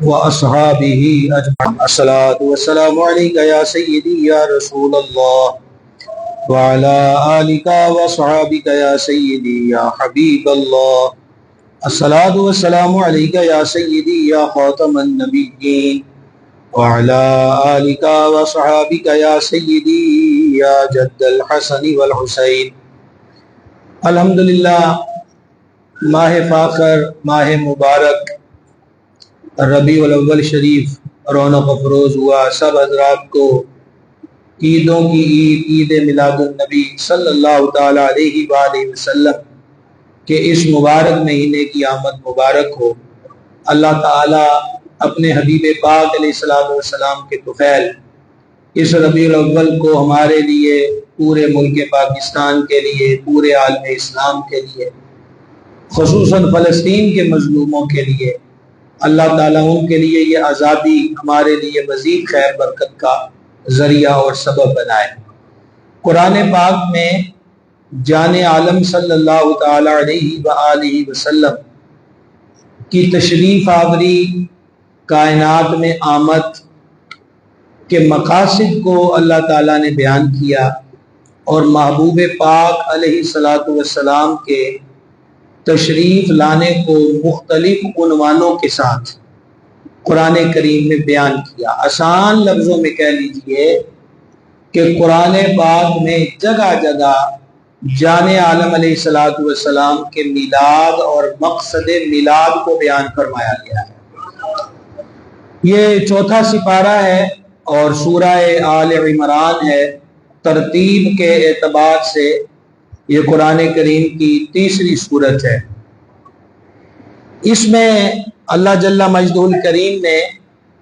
وأصحابه أجمعين الصلاة والسلام عليك يا سيدي يا رسول الله وعلى آلك وصحابك يا سيدي يا حبيب الله الصلاة والسلام عليك يا سيدي يا خاتم النبيين وعلى آلك وصحابك يا سيدي يا جد الحسن والحسين. الحمدللہ ماہ فاخر، ماہ مبارک ربیع الاول شریف رونق افروز ہوا. سب حضرات کو عیدوں کی عید میلاد النبی صلی اللہ تعالی علیہ وآلہ وسلم کہ اس مبارک مہینے کی آمد مبارک ہو. اللہ تعالی اپنے حبیب پاک علیہ السلام کے طفیل اس ربیع الاول کو ہمارے لیے، پورے ملک پاکستان کے لیے، پورے عالم اسلام کے لیے، خصوصاً فلسطین کے مظلوموں کے لیے، اللہ تعالیٰ ان کے لیے یہ آزادی ہمارے لیے مزید خیر برکت کا ذریعہ اور سبب بنائے. قرآن پاک میں جان عالم صلی اللہ تعالی علیہ وآلہ وسلم کی تشریف آوری، کائنات میں آمد کے مقاصد کو اللہ تعالیٰ نے بیان کیا، اور محبوب پاک علیہ السلام کے تشریف لانے کو مختلف عنوانوں کے ساتھ قرآن کریم میں بیان کیا. آسان لفظوں میں کہہ لیجئے کہ قرآن پاک میں جگہ جگہ جان عالم علیہ السلام کے میلاد اور مقصد میلاد کو بیان فرمایا گیا ہے. یہ چوتھا سپارہ ہے اور سورہ آل عمران ہے. ترتیب کے اعتبار سے یہ قرآن کریم کی تیسری سورت ہے. اس میں اللہ جل مجدہ الکریم نے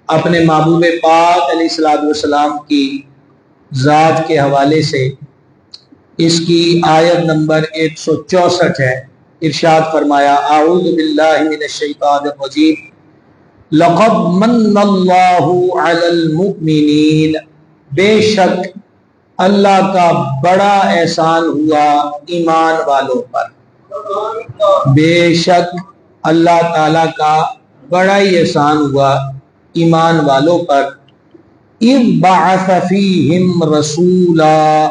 اپنے محبوب پاک علیہ السلام کی ذات کے حوالے سے اس کی آیت نمبر 164 ہے، ارشاد فرمایا: اعوذ باللہ من الشیطان الرجیم لقد من اللہ علی المؤمنین، بے شک اللہ کا بڑا احسان ہوا ایمان والوں پر. بے شک اللہ تعالیٰ کا بڑا ہی احسان ہوا ایمان والوں پر. اذ بعث فیہم رسولا،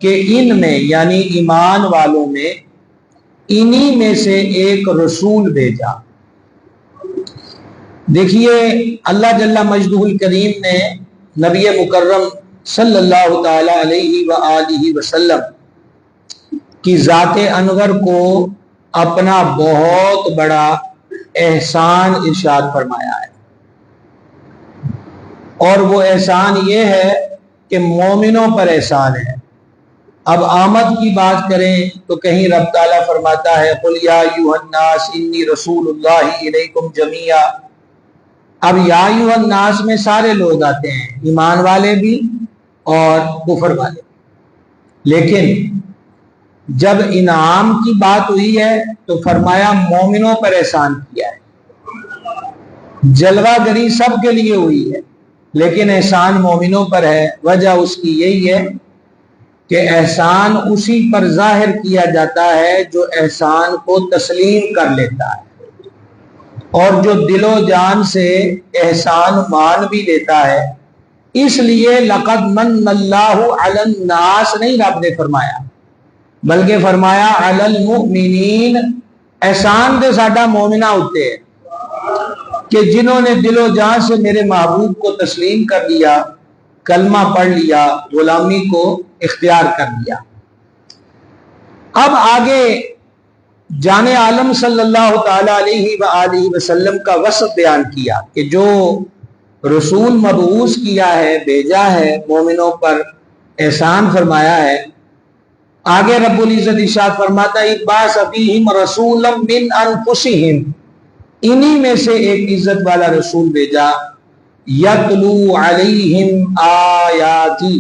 کہ ان میں یعنی ایمان والوں میں انہی میں سے ایک رسول بھیجا. دیکھیے اللہ جل مجدہ الکریم نے نبی مکرم صلی اللہ تعالی علیہ وآلہ وسلم کی ذات انور کو اپنا بہت بڑا احسان ارشاد فرمایا ہے، اور وہ احسان یہ ہے کہ مومنوں پر احسان ہے. اب آمد کی بات کریں تو کہیں رب تعالیٰ فرماتا ہے: قل یا ایھا الناس انی رسول اللہ الیکم جمیعا. اب یا ایھا الناس میں سارے لوگ آتے ہیں، ایمان والے بھی اور کفر والے. لیکن جب انعام کی بات ہوئی ہے تو فرمایا مومنوں پر احسان کیا ہے. جلوہ گری سب کے لیے ہوئی ہے لیکن احسان مومنوں پر ہے. وجہ اس کی یہی ہے کہ احسان اسی پر ظاہر کیا جاتا ہے جو احسان کو تسلیم کر لیتا ہے، اور جو دل و جان سے احسان مان بھی لیتا ہے. اس لیے لقد من اللہ علی الناس نہیں رب نے فرمایا، بلکہ فرمایا علی المؤمنین. احسان دے ساڈا مومنہ ہوتے ہیں کہ جنہوں نے دل و جان سے میرے محبوب کو تسلیم کر لیا، کلمہ پڑھ لیا، غلامی کو اختیار کر لیا. اب آگے جان عالم صلی اللہ تعالی علیہ وآلہ وسلم کا وصف بیان کیا کہ جو رسول مبعوث کیا ہے، بھیجا ہے، مومنوں پر احسان فرمایا ہے. آگے رب العزت ارشاد فرماتا ہے: بعث فیہم رسولا من انفسہم، انہی میں سے ایک عزت والا رسول بھیجا. یتلو علیہم آیاتہ،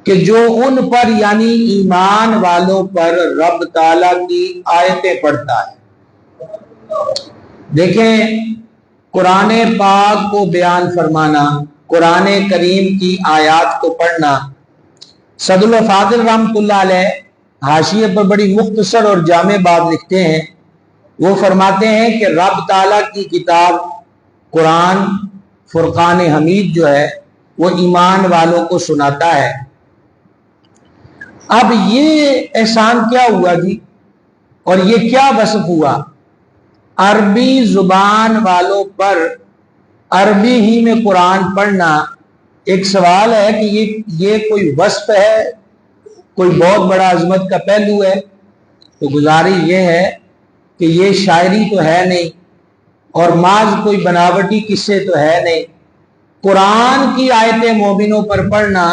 کہ جو ان پر یعنی ایمان والوں پر رب تعالیٰ کی آیتیں پڑھتا ہے. دیکھیں قرآن پاک کو بیان فرمانا، قرآن کریم کی آیات کو پڑھنا. صد الفاضل رحمۃ اللہ علیہ حاشیے پر بڑی مختصر اور جامع بات لکھتے ہیں وہ فرماتے ہیں کہ رب تعالیٰ کی کتاب قرآن فرقان حمید جو ہے وہ ایمان والوں کو سناتا ہے۔ اب یہ احسان کیا ہوا جی، اور یہ کیا وصف ہوا؟ عربی زبان والوں پر عربی ہی میں قرآن پڑھنا ایک سوال ہے کہ یہ کوئی وصف ہے، کوئی بہت بڑا عظمت کا پہلو ہے؟ تو گزارش یہ ہے کہ یہ شاعری تو ہے نہیں اور محض کوئی بناوٹی قصے تو ہے نہیں۔ قرآن کی آیتیں مومنوں پر پڑھنا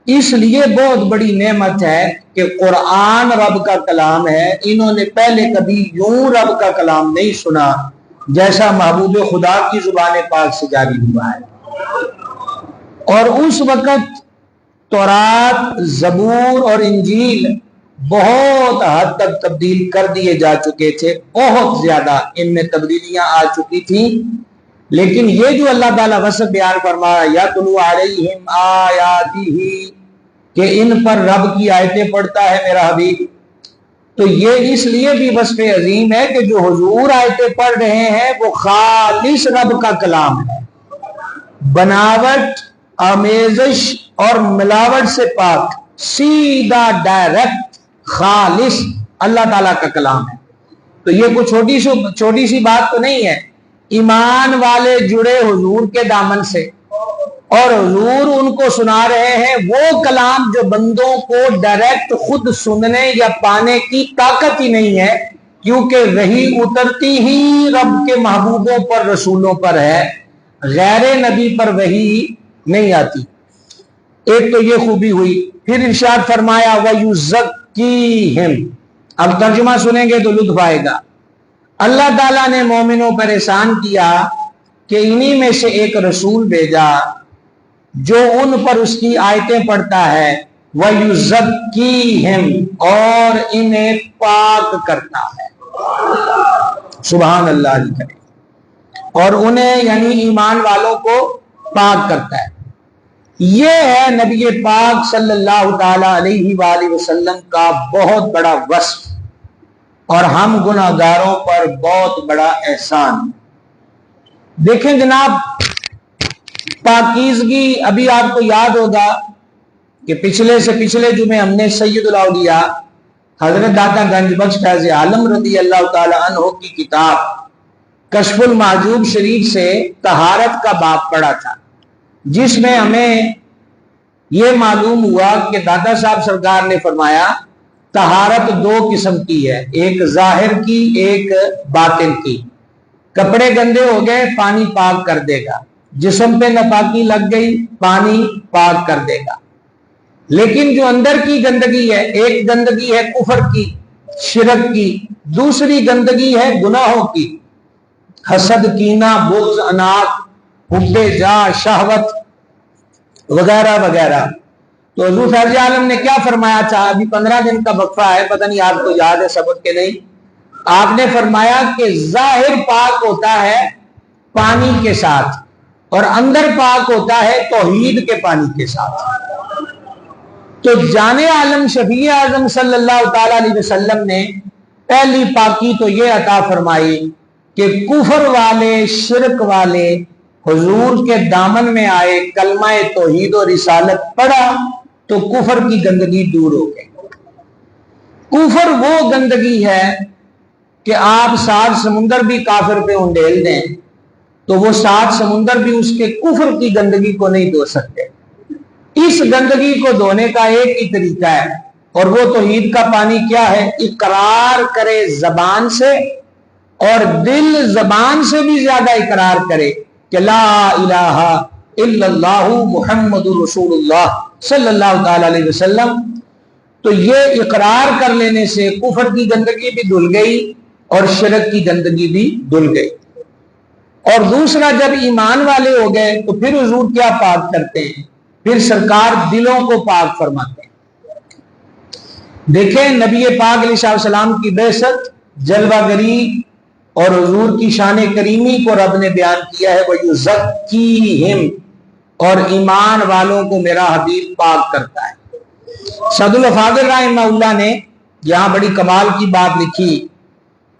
اس لیے بہت بڑی نعمت ہے کہ قرآن رب کا کلام ہے۔ انہوں نے پہلے کبھی یوں رب کا کلام نہیں سنا جیسا محبوب خدا کی زبان پاک سے جاری ہوا ہے۔ اور اس وقت تورات، زبور اور انجیل بہت حد تک تبدیل کر دیے جا چکے تھے، بہت زیادہ ان میں تبدیلیاں آ چکی تھیں، لیکن یہ جو اللہ تعالیٰ وصف بیان فرمایا یَتْلُو عَلَیْہِمْ آیَاتِہِ کہ ان پر رب کی آیتیں پڑھتا ہے میرا حبیب، تو یہ اس لیے بھی وصف عظیم ہے کہ جو حضور آیتیں پڑھ رہے ہیں وہ خالص رب کا کلام ہے، بناوٹ، آمیزش اور ملاوٹ سے پاک، سیدھا ڈائریکٹ خالص اللہ تعالیٰ کا کلام ہے۔ تو یہ کوئی چھوٹی سی بات تو نہیں ہے۔ ایمان والے جڑے حضور کے دامن سے اور حضور ان کو سنا رہے ہیں وہ کلام جو بندوں کو ڈائریکٹ خود سننے یا پانے کی طاقت ہی نہیں ہے، کیونکہ وحی اترتی ہی رب کے محبوبوں پر، رسولوں پر ہے، غیر نبی پر وحی نہیں آتی۔ ایک تو یہ خوبی ہوئی، پھر ارشاد فرمایا وَيُزَكِّيهِمْ، اب ترجمہ سنیں گے تو لطف آئے گا۔ اللہ تعالیٰ نے مومنوں پر احسان کیا کہ انہی میں سے ایک رسول بھیجا جو ان پر اس کی آیتیں پڑھتا ہے، وَيُزَكِّيهِمْ، اور انہیں پاک کرتا ہے۔ سبحان اللہ علیہ کریم، اور انہیں یعنی ایمان والوں کو پاک کرتا ہے۔ یہ ہے نبی پاک صلی اللہ تعالی علیہ وآلہ وسلم کا بہت بڑا وصف اور ہم گناہگاروں پر بہت بڑا احسان۔ دیکھیں جناب، پاکیزگی، ابھی آپ کو یاد ہوگا کہ پچھلے سے پچھلے جمعے ہم نے سید الاولیاء حضرت داتا گنج بخش فیض عالم رضی اللہ تعالی عنہ کی کتاب کشف المحجوب شریف سے طہارت کا باب پڑھا تھا، جس میں ہمیں یہ معلوم ہوا کہ داتا صاحب سرکار نے فرمایا طہارت دو قسم کی ہے، ایک ظاہر کی، ایک باطن کی۔ کپڑے گندے ہو گئے، پانی پاک کر دے گا، جسم پہ ناپاکی لگ گئی، پانی پاک کر دے گا۔ لیکن جو اندر کی گندگی ہے، ایک گندگی ہے کفر کی، شرک کی، دوسری گندگی ہے گناہوں کی، حسد، کینہ، بغض، عناد، حب جاہ، شہوت وغیرہ وغیرہ۔ تو حضور فیض عالم نے کیا فرمایا تھا؟ ابھی 15 دن کا وقفہ ہے، پتہ نہیں آپ کو یاد ہے سبق کے نہیں۔ آپ نے فرمایا کہ ظاہر پاک ہوتا ہے پانی کے ساتھ اور اندر پاک ہوتا ہے توحید کے پانی کے ساتھ۔ تو جان عالم شفیع اعظم صلی اللہ تعالی علیہ وسلم نے پہلی پاکی تو یہ عطا فرمائی کہ کفر والے، شرک والے حضور کے دامن میں آئے، کلمہ توحید و رسالت پڑھا تو کفر کی گندگی دور ہو گئی۔ کفر وہ گندگی ہے کہ آپ 7 سمندر بھی کافر پہ انڈیل دیں تو وہ 7 سمندر بھی اس کے کفر کی گندگی کو نہیں دھو سکتے۔ اس گندگی کو دھونے کا ایک ہی طریقہ ہے، اور وہ توحید کا پانی کیا ہے؟ اقرار کرے زبان سے، اور دل زبان سے بھی زیادہ اقرار کرے کہ لا الہ الا اللہ محمد رسول اللہ صلی اللہ تعالی علیہ وسلم۔ تو یہ اقرار کر لینے سے کفر کی گندگی بھی دھل گئی اور شرک کی گندگی بھی دھل گئی۔ اور دوسرا، جب ایمان والے ہو گئے تو پھر حضور کیا پاک کرتے ہیں؟ پھر سرکار دلوں کو پاک فرماتے ہیں۔ دیکھیں نبی پاک علیہ السلام کی بعثت، جلوہ گری اور حضور کی شان کریمی کو رب نے بیان کیا ہے، وَيُزَكِّيهِمْ، اور ایمان والوں کو میرا حبیب پاک کرتا ہے۔ سعد الفاضل رحمہ اللہ نے یہاں بڑی کمال کی بات لکھی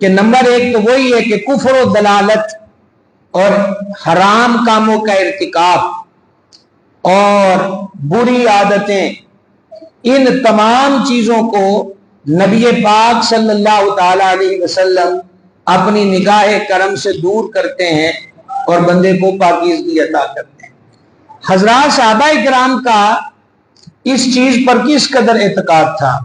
کہ نمبر ایک تو وہی ہے کہ کفر و دلالت اور حرام کاموں کا ارتکاب اور بری عادتیں، ان تمام چیزوں کو نبی پاک صلی اللہ تعالی علیہ وسلم اپنی نگاہ کرم سے دور کرتے ہیں اور بندے کو پاکیزگی عطا کرتے ہیں۔ حضرات صحابہ کرام کا اس چیز پر کس قدر اعتقاد تھا،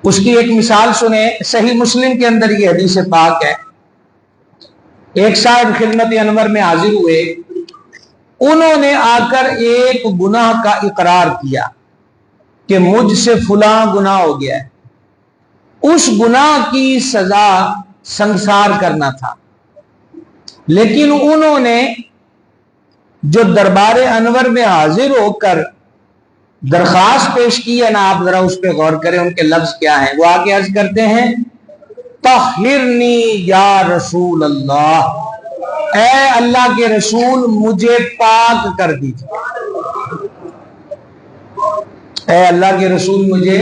اس کی ایک مثال سنیں۔ صحیح مسلم کے اندر یہ حدیث پاک ہے، ایک صاحب خدمت انور میں حاضر ہوئے، انہوں نے آ کر ایک گناہ کا اقرار کیا کہ مجھ سے فلاں گناہ ہو گیا ہے، اس گناہ کی سزا سنسار کرنا تھا، لیکن انہوں نے جو دربار انور میں حاضر ہو کر درخواست پیش کی ہے نا، آپ ذرا اس پہ غور کریں، ان کے لفظ کیا ہیں۔ وہ آگے عرض کرتے ہیں طہرنی یا رسول اللہ، اے اللہ کے رسول مجھے پاک کر دیجیے، اے اللہ کے رسول مجھے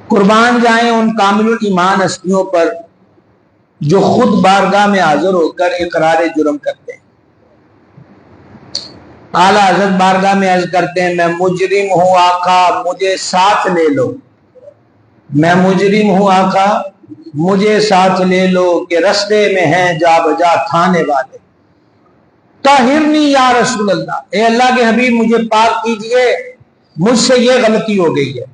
قربان جائیں ان کامل الایمان ہستیوں پر جو خود بارگاہ میں حاضر ہو کر اقرار جرم کرتے ہیں۔ اعلیٰ حضرت بارگاہ میں عرض کرتے ہیں میں مجرم ہوں آقا مجھے ساتھ لے لو، میں مجرم ہوں آقا مجھے ساتھ لے لو کہ رستے میں ہیں جا بجا تھانے والے، طہرنی یا رسول اللہ، اے اللہ کے حبیب مجھے پاک کیجئے، مجھ سے یہ غلطی ہو گئی ہے۔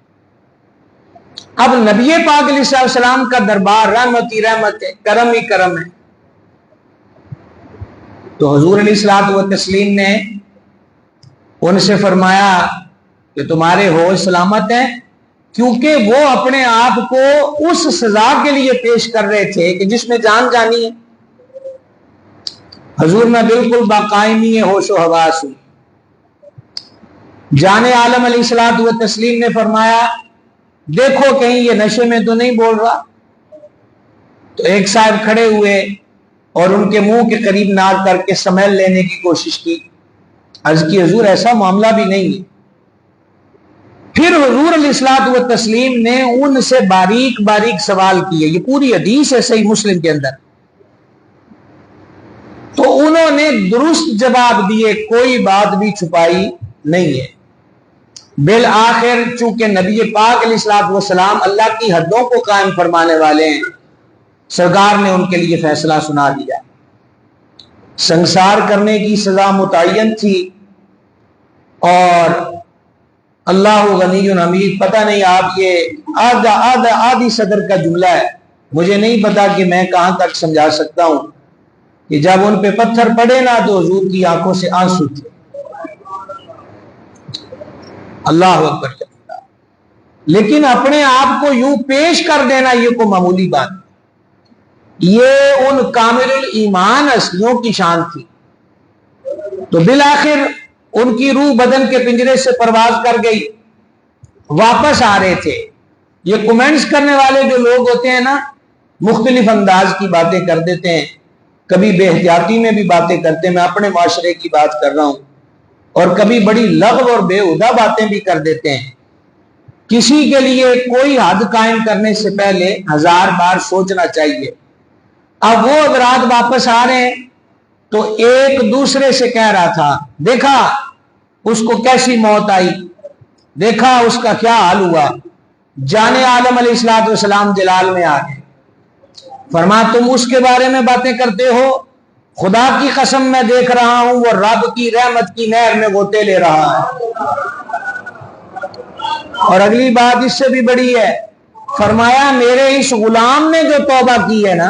اب نبی پاک علیہ السلام کا دربار رحمت ہی رحمت ہے، کرم ہی کرم ہے، تو حضور علیہ الصلوۃ والتسلیم نے ان سے فرمایا کہ تمہارے ہوش سلامت ہیں، کیونکہ وہ اپنے آپ کو اس سزا کے لیے پیش کر رہے تھے کہ جس میں جان جانی ہے۔ حضور میں بالکل باقائمی ہوش و حواس ہوں۔ جان عالم علیہ الصلوۃ والتسلیم نے فرمایا دیکھو کہیں یہ نشے میں تو نہیں بول رہا، تو ایک صاحب کھڑے ہوئے اور ان کے منہ کے قریب ناک کر کے سمیل لینے کی کوشش کی، عرض کی حضور ایسا معاملہ بھی نہیں ہے۔ پھر حضور علیہ الصلوۃ والتسلیم نے ان سے باریک باریک سوال کیے، یہ پوری حدیث ہے صحیح مسلم کے اندر، تو انہوں نے درست جواب دیے، کوئی بات بھی چھپائی نہیں ہے۔ بالآخر چونکہ نبی پاک علیہ الصلوۃ والسلام اللہ کی حدوں کو قائم فرمانے والے ہیں، سرکار نے ان کے لیے فیصلہ سنا دیا، سنسار کرنے کی سزا متعین تھی، اور اللہ غنی حمید، پتہ نہیں آپ یہ آدھی صدر کا جملہ ہے، مجھے نہیں پتا کہ میں کہاں تک سمجھا سکتا ہوں کہ جب ان پہ پتھر پڑے نا تو حضور کی آنکھوں سے آنسو تھے۔ اللہ اکبر، لیکن اپنے آپ کو یوں پیش کر دینا یہ کوئی معمولی بات، یہ ان کامل ایمان ہستیوں کی شان تھی۔ تو بالآخر ان کی روح بدن کے پنجرے سے پرواز کر گئی، واپس آ رہے تھے۔ یہ کمنٹس کرنے والے جو لوگ ہوتے ہیں نا، مختلف انداز کی باتیں کر دیتے ہیں، کبھی بے احتیاطی میں بھی باتیں کرتے ہیں، میں اپنے معاشرے کی بات کر رہا ہوں، اور کبھی بڑی لغو اور بےہودہ باتیں بھی کر دیتے ہیں۔ کسی کے لیے کوئی حد قائم کرنے سے پہلے 1000 بار سوچنا چاہیے۔ اب وہ حضرات واپس آ رہے ہیں تو ایک دوسرے سے کہہ رہا تھا دیکھا اس کو کیسی موت آئی، دیکھا اس کا کیا حال ہوا۔ جان عالم علیہ الصلوۃ والسلام جلال میں آ گئے، فرمایا تم اس کے بارے میں باتیں کرتے ہو، خدا کی قسم میں دیکھ رہا ہوں وہ رب کی رحمت کی نہر میں غوطے لے رہا ہے۔ اور اگلی بات اس سے بھی بڑی ہے، فرمایا میرے اس غلام نے جو توبہ کی ہے نا،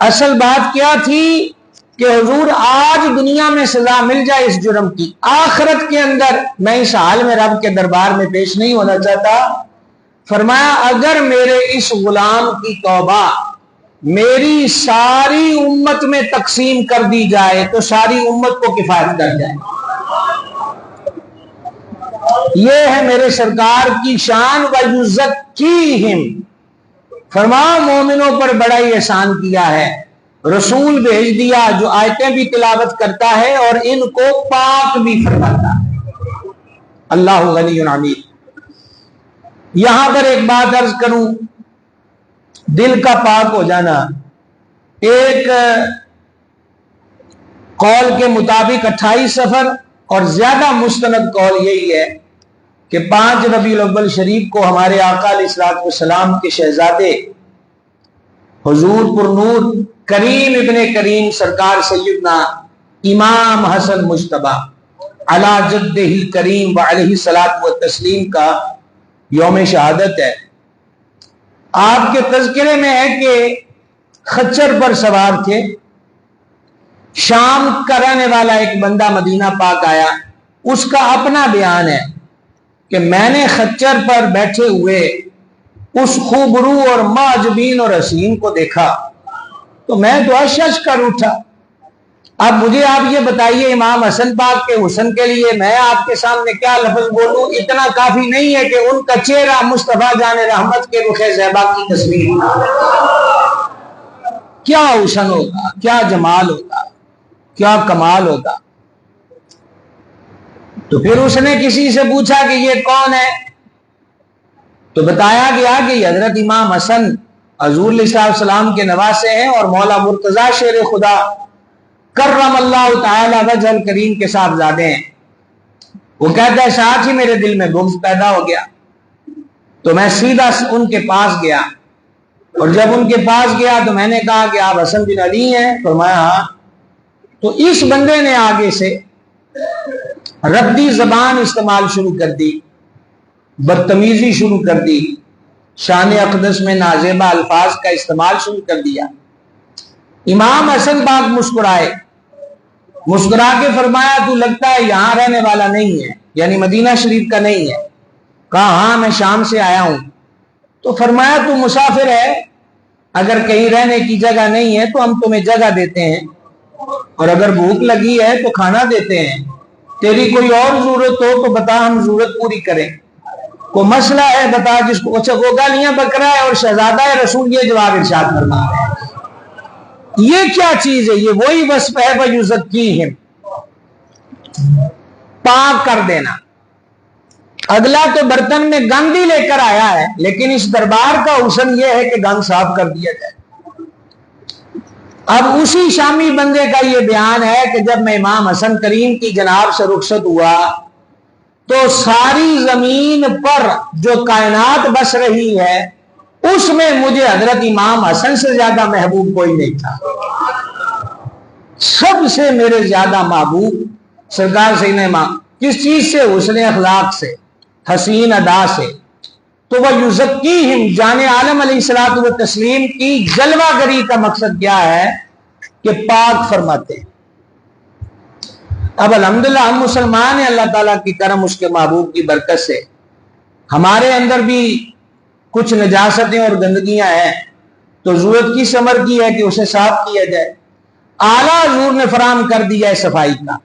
اصل بات کیا تھی کہ حضور آج دنیا میں سزا مل جائے اس جرم کی، آخرت کے اندر میں اس حال میں رب کے دربار میں پیش نہیں ہونا چاہتا۔ فرمایا اگر میرے اس غلام کی توبہ میری ساری امت میں تقسیم کر دی جائے تو ساری امت کو کفایت کر جائے۔ یہ ہے میرے سرکار کی شان، وَيُزَكِّيهِمْ، فرمایا مومنوں پر بڑا ہی احسان کیا ہے، رسول بھیج دیا جو آیتیں بھی تلاوت کرتا ہے اور ان کو پاک بھی فرماتا ہے۔ اللہ غنی حمید۔ یہاں پر ایک بات عرض کروں، دل کا پاک ہو جانا، ایک قول کے مطابق 28 سفر اور زیادہ مستند قول یہی ہے کہ 5 ربیع الاول شریف کو ہمارے آقا علیہ الصلوۃ والسلام کے شہزادے حضور پر نور کریم ابن کریم سرکار سیدنا امام حسن مجتبی علی جدہ کریم وعلیہ الصلوۃ والتسلیم کا یوم شہادت ہے۔ آپ کے تذکرے میں ہے کہ خچر پر سوار تھے، شام کا رہنے والا ایک بندہ مدینہ پاک آیا، اس کا اپنا بیان ہے کہ میں نے خچر پر بیٹھے ہوئے اس خوبرو اور معجبین اور حسین کو دیکھا تو میں تو اشش کر اٹھا۔ اب مجھے آپ یہ بتائیے امام حسن پاک کے حسن کے لیے میں آپ کے سامنے کیا لفظ بولوں؟ اتنا کافی نہیں ہے کہ ان کا چہرہ مصطفیٰ جان رحمت کے رخ زیبا کی تصویر، کیا حسن ہوگا، کیا جمال ہوگا، کیا کمال ہوگا۔ تو پھر اس نے کسی سے پوچھا کہ یہ کون ہے، تو بتایا گیا کہ یہ حضرت امام حسن حضور علیہ السلام کے نواسے ہیں اور مولا مرتضی شیر خدا کرم اللہ تعالی وجہ الکریم کے صاحبزادے ہیں۔ وہ کہتا ہے ساتھ ہی میرے دل میں بغض پیدا ہو گیا، تو میں سیدھا ان کے پاس گیا، اور جب ان کے پاس گیا تو میں نے کہا کہ آپ حسن بن علی ہیں؟ فرمایا ہاں۔ تو اس بندے نے آگے سے ردی زبان استعمال شروع کر دی، بدتمیزی شروع کر دی، شان اقدس میں نازیبہ الفاظ کا استعمال شروع کر دیا۔ امام حسن پاک مسکرائے، مسکرا کے فرمایا تو لگتا ہے یہاں رہنے والا نہیں ہے، یعنی مدینہ شریف کا نہیں ہے۔ کہا ہاں میں شام سے آیا ہوں۔ تو فرمایا تو مسافر ہے، اگر کہیں رہنے کی جگہ نہیں ہے تو ہم تمہیں جگہ دیتے ہیں، اور اگر بھوک لگی ہے تو کھانا دیتے ہیں، تیری کوئی اور ضرورت ہو تو بتا، ہم ضرورت پوری کریں، کوئی مسئلہ ہے بتا جس کو۔ اچھا وہ گالیاں بکرا ہے اور شہزادہ رسول یہ جواب ارشاد فرما رہے ہیں۔ یہ کیا چیز ہے؟ یہ وہی وصف ہے وَيُزَكِّيهِمْ، پاک کر دینا۔ اگلا تو برتن میں گند ہی لے کر آیا ہے، لیکن اس دربار کا حسن یہ ہے کہ گند صاف کر دیا جائے۔ اب اسی شامی بندے کا یہ بیان ہے کہ جب میں امام حسن کریم کی جناب سے رخصت ہوا تو ساری زمین پر جو کائنات بس رہی ہے اس میں مجھے حضرت امام حسن سے زیادہ محبوب کوئی نہیں تھا۔ سب سے میرے زیادہ محبوب سرکار سیدنا امام، کس چیز سے؟ حسن اخلاق سے، حسین ادا سے۔ تو وہ یزکیہم، جان عالم علیہ الصلوۃ والتسلیم کی جلوہ گری کا مقصد کیا ہے کہ پاک فرماتے ہیں۔ اب الحمدللہ ہم مسلمان ہیں، اللہ تعالیٰ کی کرم، اس کے محبوب کی برکت سے ہمارے اندر بھی کچھ نجاستیں اور گندگیاں ہیں، تو ضرورت کس امر کی ہے کہ اسے صاف کیا جائے۔ اعلیٰ حضور نے فراہم کر دیا ہے صفائی کا،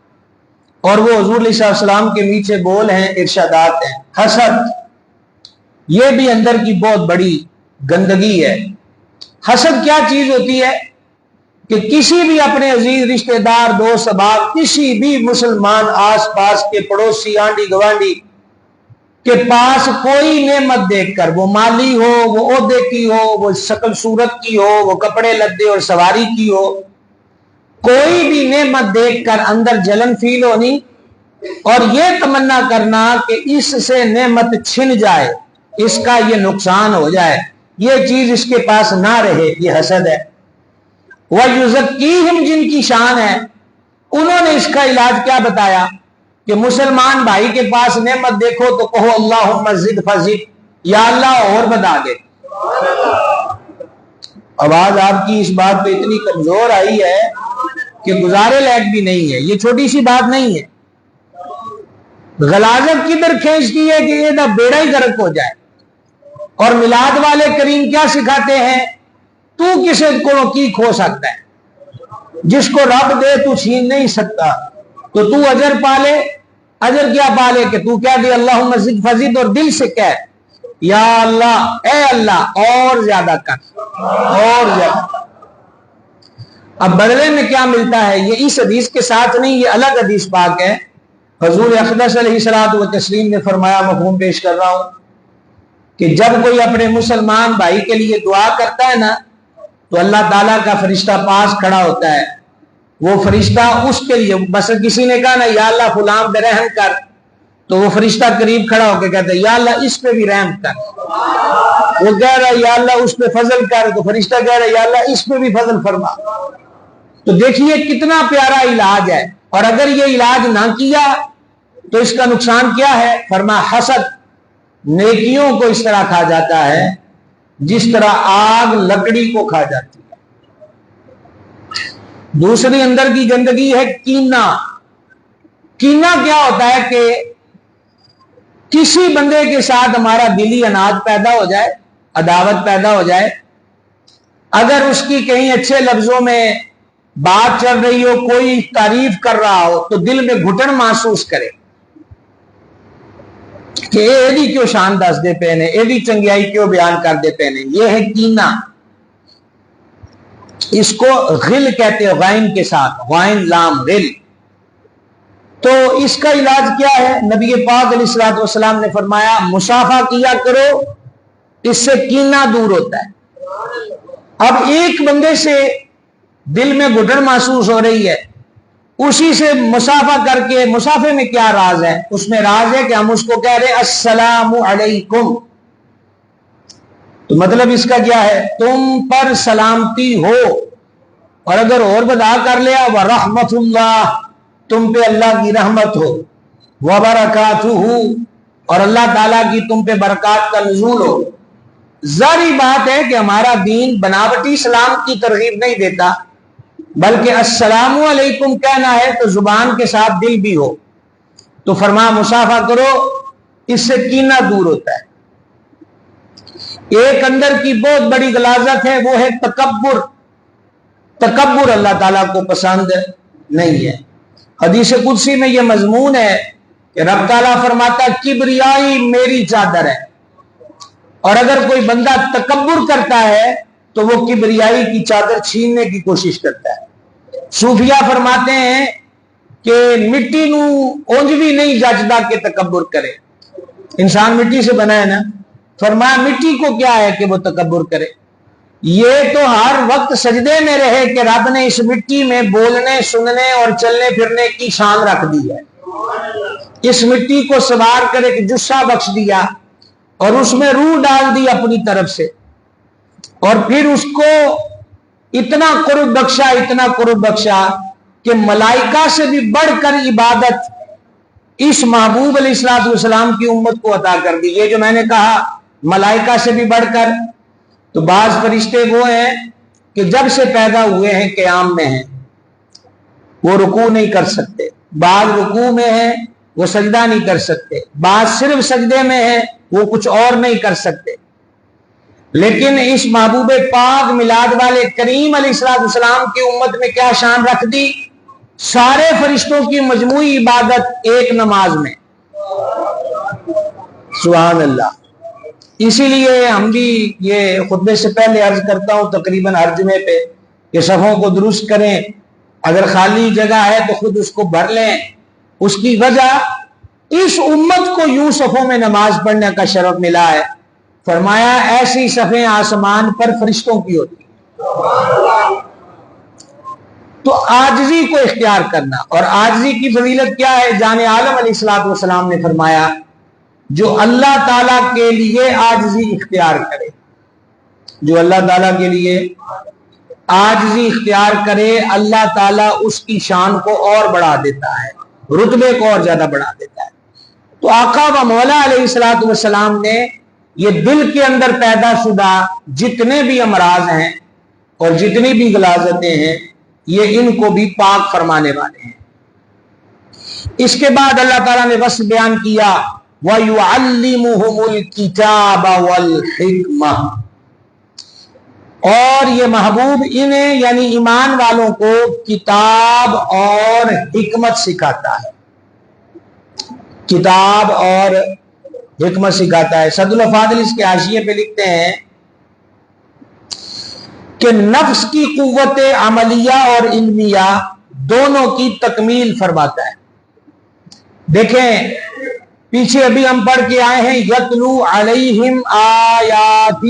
اور وہ حضور علیہ السلام کے میٹھے بول ہیں، ارشادات ہیں۔ حسد، یہ بھی اندر کی بہت بڑی گندگی ہے۔ حسد کیا چیز ہوتی ہے کہ کسی بھی اپنے عزیز رشتہ دار، دوست احباب، کسی بھی مسلمان آس پاس کے پڑوسی، آنڈی گوانڈی کے پاس کوئی نعمت دیکھ کر، وہ مالی ہو، وہ عہدے کی ہو، وہ شکل صورت کی ہو، وہ کپڑے لدے اور سواری کی ہو، کوئی بھی نعمت دیکھ کر اندر جلن فیل ہونی اور یہ تمنا کرنا کہ اس سے نعمت چھن جائے، اس کا یہ نقصان ہو جائے، یہ چیز اس کے پاس نہ رہے، یہ حسد ہے۔ وَيُزَكِّيهِمْ، جن کی شان ہے، انہوں نے اس کا علاج کیا بتایا کہ مسلمان بھائی کے پاس نعمت دیکھو تو کہو اللہم زد فزد، یا اللہ اور بڑھا دے۔ آواز آپ کی اس بات پہ اتنی کمزور آئی ہے کہ گزارے لائق بھی نہیں ہے، یہ چھوٹی سی بات نہیں ہے۔ غلاظت کدھر کھینچ کی ہے کہ یہ نہ بیڑا ہی غرق ہو جائے۔ اور میلاد والے کریم کیا سکھاتے ہیں؟ تو کسے کو کی کھو سکتا ہے، جس کو رب دے تو چھین نہیں سکتا، تو تو اجر پالے، اجر کیا پالے کہ تو کیا دے اللہم زد فزد، اور دل سے کہہ یا اللہ، اے اللہ اور زیادہ کر، اور زیادہ۔ اب بدلے میں کیا ملتا ہے؟ یہ اس حدیث کے ساتھ نہیں، یہ الگ حدیث پاک ہے۔ حضور اقدس علیہ الصلوۃ والتسلیم نے فرمایا، مفہوم پیش کر رہا ہوں، کہ جب کوئی اپنے مسلمان بھائی کے لیے دعا کرتا ہے نا تو اللہ تعالیٰ کا فرشتہ پاس کھڑا ہوتا ہے. وہ فرشتہ اس کے لیے، بس کسی نے کہا نا یا اللہ فلاں پہ رحم کر، تو وہ فرشتہ قریب کھڑا ہو کے کہتا ہے یا اللہ اس پہ بھی رحم کر. وہ کہہ رہا ہے یا اللہ اس پہ فضل کر، تو فرشتہ کہہ رہا ہے یا اللہ اس پہ بھی فضل فرما. تو دیکھیے کتنا پیارا علاج ہے. اور اگر یہ علاج نہ کیا تو اس کا نقصان کیا ہے؟ فرما حسد نیکیوں کو اس طرح کھا جاتا ہے جس طرح آگ لکڑی کو کھا جاتی ہے. دوسری اندر کی گندگی ہے کینہ. کینہ کیا ہوتا ہے کہ کسی بندے کے ساتھ ہمارا دلی اناج پیدا ہو جائے، عداوت پیدا ہو جائے، اگر اس کی کہیں اچھے لفظوں میں بات چل رہی ہو، کوئی تعریف کر رہا ہو، تو دل میں گھٹن محسوس کرے کہ ایڈی کیوں شان دس دے پہنے، ایڈی چنگیائی کیوں بیان کر دے پہنے. یہ ہے کینہ. اس کو غل کہتے ہیں، غائن کے ساتھ، غائن لام غل. تو اس کا علاج کیا ہے؟ نبی پاک علیہ الصلوۃ والسلام نے فرمایا مصافحہ کیا کرو، اس سے کینہ دور ہوتا ہے. اب ایک بندے سے دل میں گھٹن محسوس ہو رہی ہے، اسی سے مصافحہ کر کے، مصافحے میں کیا راز ہے؟ اس میں راز ہے کہ ہم اس کو کہہ رہے ہیں السلام علیکم. تو مطلب اس کا کیا ہے؟ تم پر سلامتی ہو. اور اگر اور بدا کر لیا ورحمت اللہ، تم پہ اللہ کی رحمت ہو، وبرکاتہ، اور اللہ تعالیٰ کی تم پہ برکات کا نزول ہو. ظاہری بات ہے کہ ہمارا دین بناوٹی سلام کی ترغیب نہیں دیتا، بلکہ السلام علیکم کہنا ہے تو زبان کے ساتھ دل بھی ہو. تو فرمایا مصافحہ کرو، اس سے کینہ دور ہوتا ہے. ایک اندر کی بہت بڑی غلاظت ہے، وہ ہے تکبر. تکبر اللہ تعالیٰ کو پسند نہیں ہے. حدیث قدسی میں یہ مضمون ہے کہ رب تعالیٰ فرماتا ہے کبریائی میری چادر ہے. اور اگر کوئی بندہ تکبر کرتا ہے تو وہ کبریائی کی چادر چھیننے کی کوشش کرتا ہے. صوفیہ فرماتے ہیں کہ مٹی نو اونج بھی نہیں جچدا کہ تکبر کرے. انسان مٹی سے بنا ہے نا، فرمایا مٹی کو کیا ہے کہ وہ تکبر کرے. یہ تو ہر وقت سجدے میں رہے کہ رب نے اس مٹی میں بولنے، سننے اور چلنے پھرنے کی شان رکھ دی ہے. اس مٹی کو سوار کر ایک جسہ بخش دیا اور اس میں روح ڈال دی اپنی طرف سے، اور پھر اس کو اتنا قرب بخشا، اتنا قرب بخشا کہ ملائکہ سے بھی بڑھ کر عبادت اس محبوب علیہ الصلوۃ والسلام کی امت کو عطا کر دی. یہ جو میں نے کہا ملائکہ سے بھی بڑھ کر، تو بعض فرشتے وہ ہیں کہ جب سے پیدا ہوئے ہیں قیام میں ہیں، وہ رکوع نہیں کر سکتے. بعض رکوع میں ہیں وہ سجدہ نہیں کر سکتے. بعض صرف سجدے میں ہیں وہ کچھ اور نہیں کر سکتے. لیکن اس محبوب پاک میلاد والے کریم علیہ الصلوۃ والسلام کی امت میں کیا شان رکھ دی؟ سارے فرشتوں کی مجموعی عبادت ایک نماز میں. سبحان اللہ. اسی لیے ہم بھی یہ خطبے سے پہلے عرض کرتا ہوں تقریباً ہر جمعے پہ کہ صفوں کو درست کریں. اگر خالی جگہ ہے تو خود اس کو بھر لیں. اس کی وجہ اس امت کو یوں صفوں میں نماز پڑھنے کا شرف ملا ہے. فرمایا ایسی صفیں آسمان پر فرشتوں کی ہوتی ہیں. تو عاجزی کو اختیار کرنا. اور عاجزی کی فضیلت کیا ہے؟ جان عالم علیہ الصلوۃ والسلام نے فرمایا جو اللہ تعالیٰ کے لیے عاجزی اختیار کرے، جو اللہ تعالیٰ کے لیے عاجزی اختیار کرے، اللہ تعالیٰ اس کی شان کو اور بڑھا دیتا ہے، رتبے کو اور زیادہ بڑھا دیتا ہے. تو آقا و مولا علیہ الصلوۃ والسلام نے یہ دل کے اندر پیدا شدہ جتنے بھی امراض ہیں اور جتنی بھی غلاظتیں ہیں، یہ ان کو بھی پاک فرمانے والے ہیں. اس کے بعد اللہ تعالیٰ نے وصف بیان کیا وَيُعَلِّمُهُمُ الْكِتَابَ وَالْحِكْمَةَ، اور یہ محبوب انہیں یعنی ایمان والوں کو کتاب اور حکمت سکھاتا ہے. کتاب اور حکمت سکھاتا ہے. سعد الفاضل اس کے حاشیے پہ لکھتے ہیں کہ نفس کی قوت عملیہ اور علمیہ دونوں کی تکمیل فرماتا ہے. دیکھیں پیچھے ابھی ہم پڑھ کے آئے ہیں یتلو علیہم آیاتہ،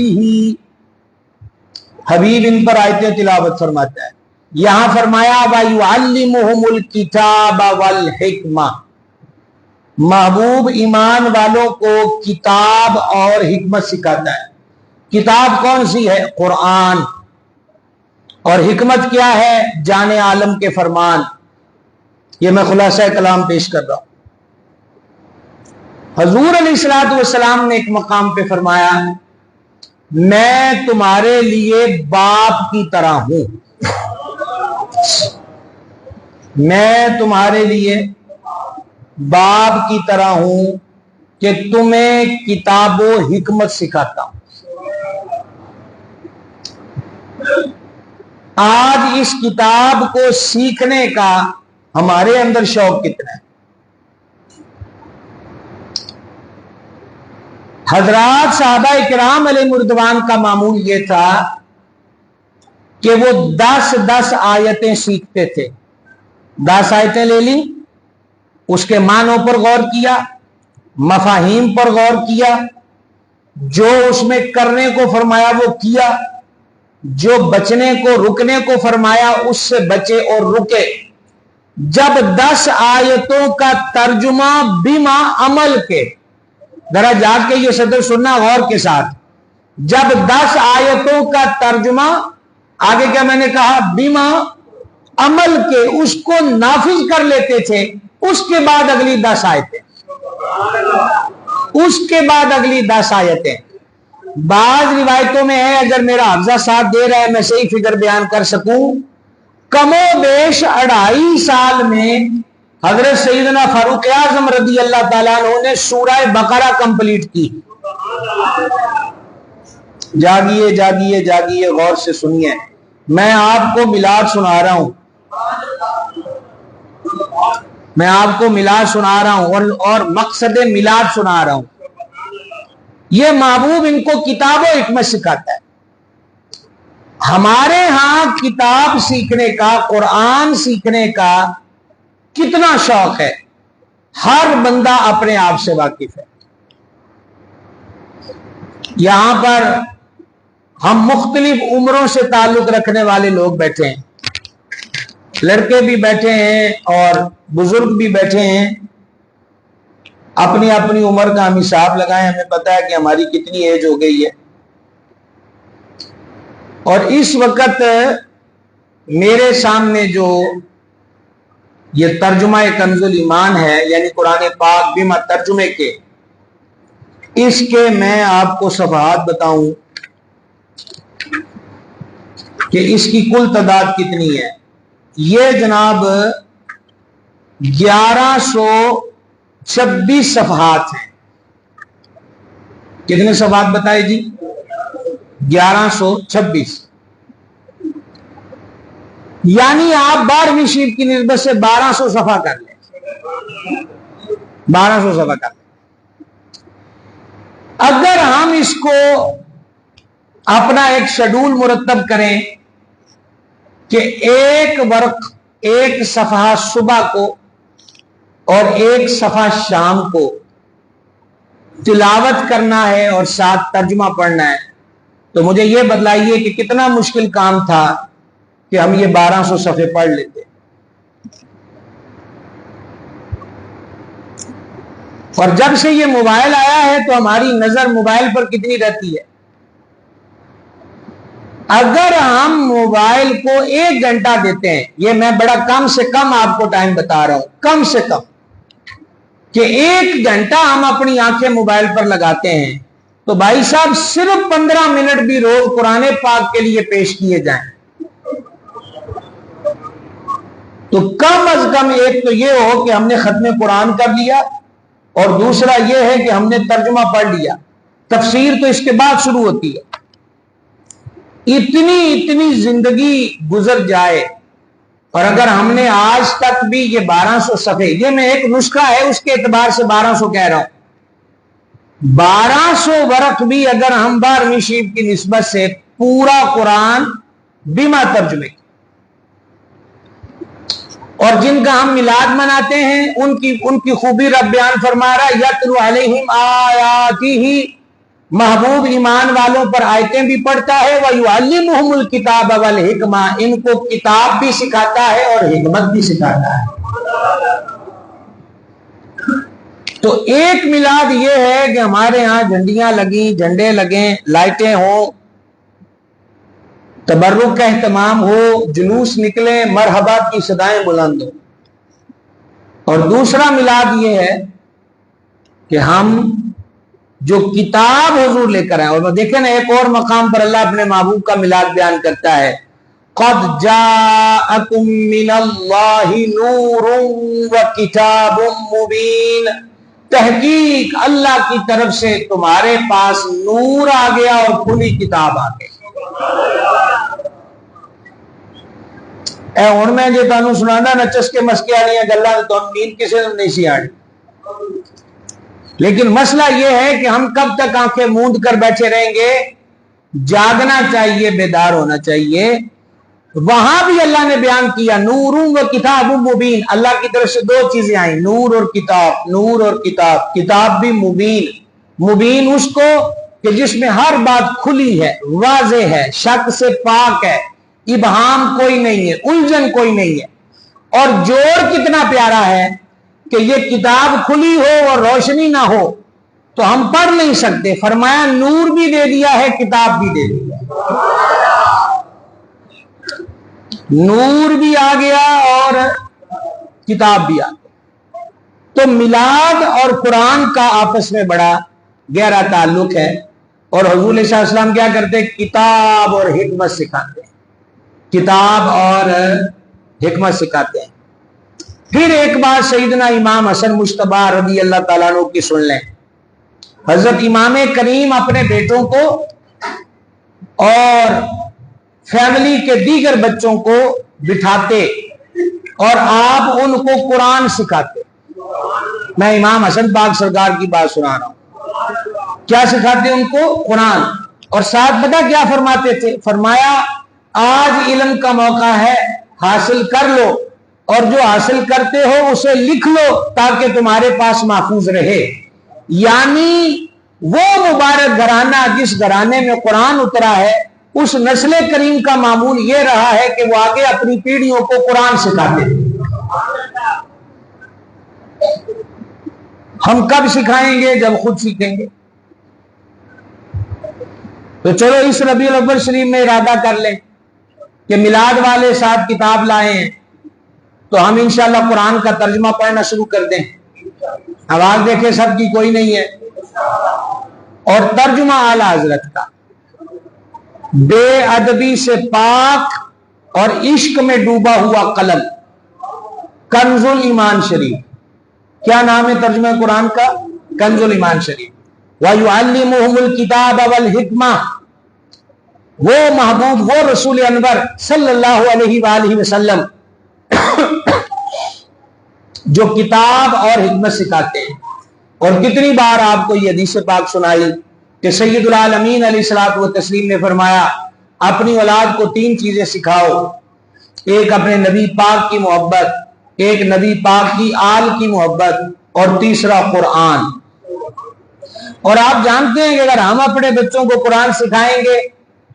حبیب ان پر آیتیں تلاوت فرماتا ہے. یہاں فرمایا وَيُعَلِّمُهُمُ الْكِتَابَ وَالْحِکْمَةَ، محبوب ایمان والوں کو کتاب اور حکمت سکھاتا ہے. کتاب کون سی ہے؟ قرآن. اور حکمت کیا ہے؟ جان عالم کے فرمان. یہ میں خلاصہ کلام پیش کر رہا ہوں. حضور علیہ الصلوۃ والسلام نے ایک مقام پہ فرمایا میں تمہارے لیے باپ کی طرح ہوں، میں تمہارے لیے باپ کی طرح ہوں کہ تمہیں کتاب و حکمت سکھاتا ہوں. آج اس کتاب کو سیکھنے کا ہمارے اندر شوق کتنا ہے. حضرات صحابہ کرام علیہ رضوان کا معمول یہ تھا کہ وہ 10 آیتیں سیکھتے تھے. 10 آیتیں لے لی، اس کے معنوں پر غور کیا، مفاہیم پر غور کیا، جو اس میں کرنے کو فرمایا وہ کیا، جو بچنے کو رکنے کو فرمایا اس سے بچے اور رکے. جب 10 آیتوں کا ترجمہ بما عمل کے، ذرا جاگ کے یہ صدر سننا غور کے ساتھ، جب 10 آیتوں کا ترجمہ آگے کیا میں نے کہا بما عمل کے، اس کو نافذ کر لیتے تھے، اس کے بعد اگلی 10 آیتیں، اس کے بعد اگلی 10 آیتیں. بعض روایتوں میں ہے، اگر میرا حافظہ ساتھ دے رہا ہے میں صحیح فگر بیان کر سکوں، کم و بیش 2.5 سال میں حضرت سیدنا فاروق اعظم رضی اللہ تعالیٰ عنہ نے سورہ بقرہ کمپلیٹ کی. جاگیے جاگیے جاگیے، غور سے سنیے، میں آپ کو میلاد سنا رہا ہوں، میں آپ کو میلاد سنا رہا ہوں اور مقصد میلاد سنا رہا ہوں. یہ محبوب ان کو کتاب و حکمت سکھاتا ہے. ہمارے ہاں کتاب سیکھنے کا، قرآن سیکھنے کا کتنا شوق ہے، ہر بندہ اپنے آپ سے واقف ہے. یہاں پر ہم مختلف عمروں سے تعلق رکھنے والے لوگ بیٹھے ہیں، لڑکے بھی بیٹھے ہیں اور بزرگ بھی بیٹھے ہیں. اپنی اپنی عمر کا ہم حساب لگائیں، ہمیں پتا ہے کہ ہماری کتنی ایج ہو گئی ہے. اور اس وقت میرے سامنے جو یہ ترجمہ کنز الایمان ہے، یعنی قرآن پاک بما ترجمے کے، اس کے میں آپ کو صفحات بتاؤں کہ اس کی کل تعداد کتنی ہے. یہ جناب 1126 صفحات ہیں. کتنے صفحات بتائے جی؟ 1126. یعنی آپ 12ویں شریف کی نسبت سے 1200 صفحہ کر لیں، 1200 صفحہ کر لیں. اگر ہم اس کو اپنا ایک شیڈول مرتب کریں کہ ایک ورق، ایک صفحہ صبح کو اور ایک صفحہ شام کو تلاوت کرنا ہے اور ساتھ ترجمہ پڑھنا ہے، تو مجھے یہ بتلائیے کہ کتنا مشکل کام تھا کہ ہم یہ 1200 صفحے پڑھ لیتے. اور جب سے یہ موبائل آیا ہے تو ہماری نظر موبائل پر کتنی رہتی ہے. اگر ہم موبائل کو 1 گھنٹہ دیتے ہیں، یہ میں بڑا کم سے کم آپ کو ٹائم بتا رہا ہوں، کم سے کم کہ 1 گھنٹہ ہم اپنی آنکھیں موبائل پر لگاتے ہیں، تو بھائی صاحب صرف 15 منٹ بھی روز قرآن پاک کے لیے پیش کیے جائیں تو کم از کم ایک تو یہ ہو کہ ہم نے ختم قرآن کر لیا، اور دوسرا یہ ہے کہ ہم نے ترجمہ پڑھ لیا. تفسیر تو اس کے بعد شروع ہوتی ہے. اتنی زندگی گزر جائے، اور اگر ہم نے آج تک بھی یہ 1200 صفحے، یہ میں ایک نسخہ ہے اس کے اعتبار سے 1200 کہہ رہا ہوں، 1200 ورق بھی اگر ہم 12ویں شریف کی نسبت سے پورا قرآن بما ترجمے اور جن کا ہم میلاد مناتے ہیں ان کی خوبی رب بیان فرما رہا ہے، یتلو علیہم آیاتہ، محبوب ایمان والوں پر آیتیں بھی پڑھتا ہے، وَيُعَلِّمُهُمُ الْكِتَابَ وَالْحِکْمَةَ، ان کو کتاب بھی سکھاتا ہے اور حکمت بھی سکھاتا ہے۔ تو ایک میلاد یہ ہے کہ ہمارے ہاں جھنڈیاں لگیں، جھنڈے لگیں، لائٹیں ہوں، تبرک کا اہتمام ہو، جلوس نکلے، مرحبا کی صدائیں بلند ہو۔ اور دوسرا میلاد یہ ہے کہ ہم جو کتاب حضور لے کر آئے، اور دیکھیں نا ایک اور مقام پر اللہ اپنے محبوب کا میلاد بیان کرتا ہے، قَدْ جَاءَكُم مِّنَ اللَّهِ نُورٌ وَكِتَابٌ مُّبِينٌ، تحقیق اللہ کی طرف سے تمہارے پاس نور آ گیا اور کھلی کتاب آ گئی۔ اے ہن میں جے تانوں سنانا نہ چسکے مسکے والیاں گلاں تو نیند کسے نوں نہیں سی آنی، لیکن مسئلہ یہ ہے کہ ہم کب تک آنکھیں موند کر بیٹھے رہیں گے؟ جاگنا چاہیے، بیدار ہونا چاہیے۔ وہاں بھی اللہ نے بیان کیا نور و کتاب مبین، اللہ کی طرف سے دو چیزیں آئیں، نور اور کتاب، نور اور کتاب، کتاب بھی مبین، مبین اس کو کہ جس میں ہر بات کھلی ہے، واضح ہے، شک سے پاک ہے، ابہام کوئی نہیں ہے، الجھن کوئی نہیں ہے۔ اور جوڑ کتنا پیارا ہے کہ یہ کتاب کھلی ہو اور روشنی نہ ہو تو ہم پڑھ نہیں سکتے، فرمایا نور بھی دے دیا ہے، کتاب بھی دے دیا ہے، نور بھی آ گیا اور کتاب بھی آ گیا۔ تو میلاد اور قرآن کا آپس میں بڑا گہرا تعلق ہے، اور حضور صلی اللہ علیہ وسلم کیا کرتے؟ کتاب اور حکمت سکھاتے ہیں، کتاب اور حکمت سکھاتے ہیں۔ پھر ایک بات سیدنا امام حسن مجتبی رضی اللہ تعالیٰ عنہ کی سن لیں۔ حضرت امام کریم اپنے بیٹوں کو اور فیملی کے دیگر بچوں کو بٹھاتے اور آپ ان کو قرآن سکھاتے۔ میں امام حسن پاک سرکار کی بات سنا رہا ہوں، کیا سکھاتے ان کو؟ قرآن۔ اور ساتھ پتہ کیا فرماتے تھے؟ فرمایا آج علم کا موقع ہے، حاصل کر لو، اور جو حاصل کرتے ہو اسے لکھ لو تاکہ تمہارے پاس محفوظ رہے۔ یعنی وہ مبارک گھرانہ جس گھرانے میں قرآن اترا ہے، اس نسل کریم کا معمول یہ رہا ہے کہ وہ آگے اپنی پیڑھیوں کو قرآن سکھاتے ہیں۔ ہم کب سکھائیں گے؟ جب خود سیکھیں گے۔ تو چلو اس ربیع الاول شریف میں ارادہ کر لیں کہ میلاد والے ساتھ کتاب لائے ہیں تو ہم انشاءاللہ قرآن کا ترجمہ پڑھنا شروع کر دیں۔ آواز دیکھیں سب کی کوئی نہیں ہے۔ اور ترجمہ اعلیٰ حضرت کا، بے ادبی سے پاک اور عشق میں ڈوبا ہوا قلم، کنز الایمان شریف۔ کیا نام ہے ترجمہ قرآن کا؟ کنز الایمان شریف۔ وَيُعَلِّمُهُمُ الْكِتَابَ وَالْحِکْمَةَ، وہ محبوب، وہ رسول انور صلی اللہ علیہ وآلہ وسلم جو کتاب اور حکمت سکھاتے ہیں۔ اور کتنی بار آپ کو یہ حدیث پاک سنائی کہ سید العالمین علیہ الصلوۃ والتسلیم نے فرمایا اپنی اولاد کو تین چیزیں سکھاؤ، ایک اپنے نبی پاک کی محبت، ایک نبی پاک کی آل کی محبت، اور تیسرا قرآن۔ اور آپ جانتے ہیں کہ اگر ہم اپنے بچوں کو قرآن سکھائیں گے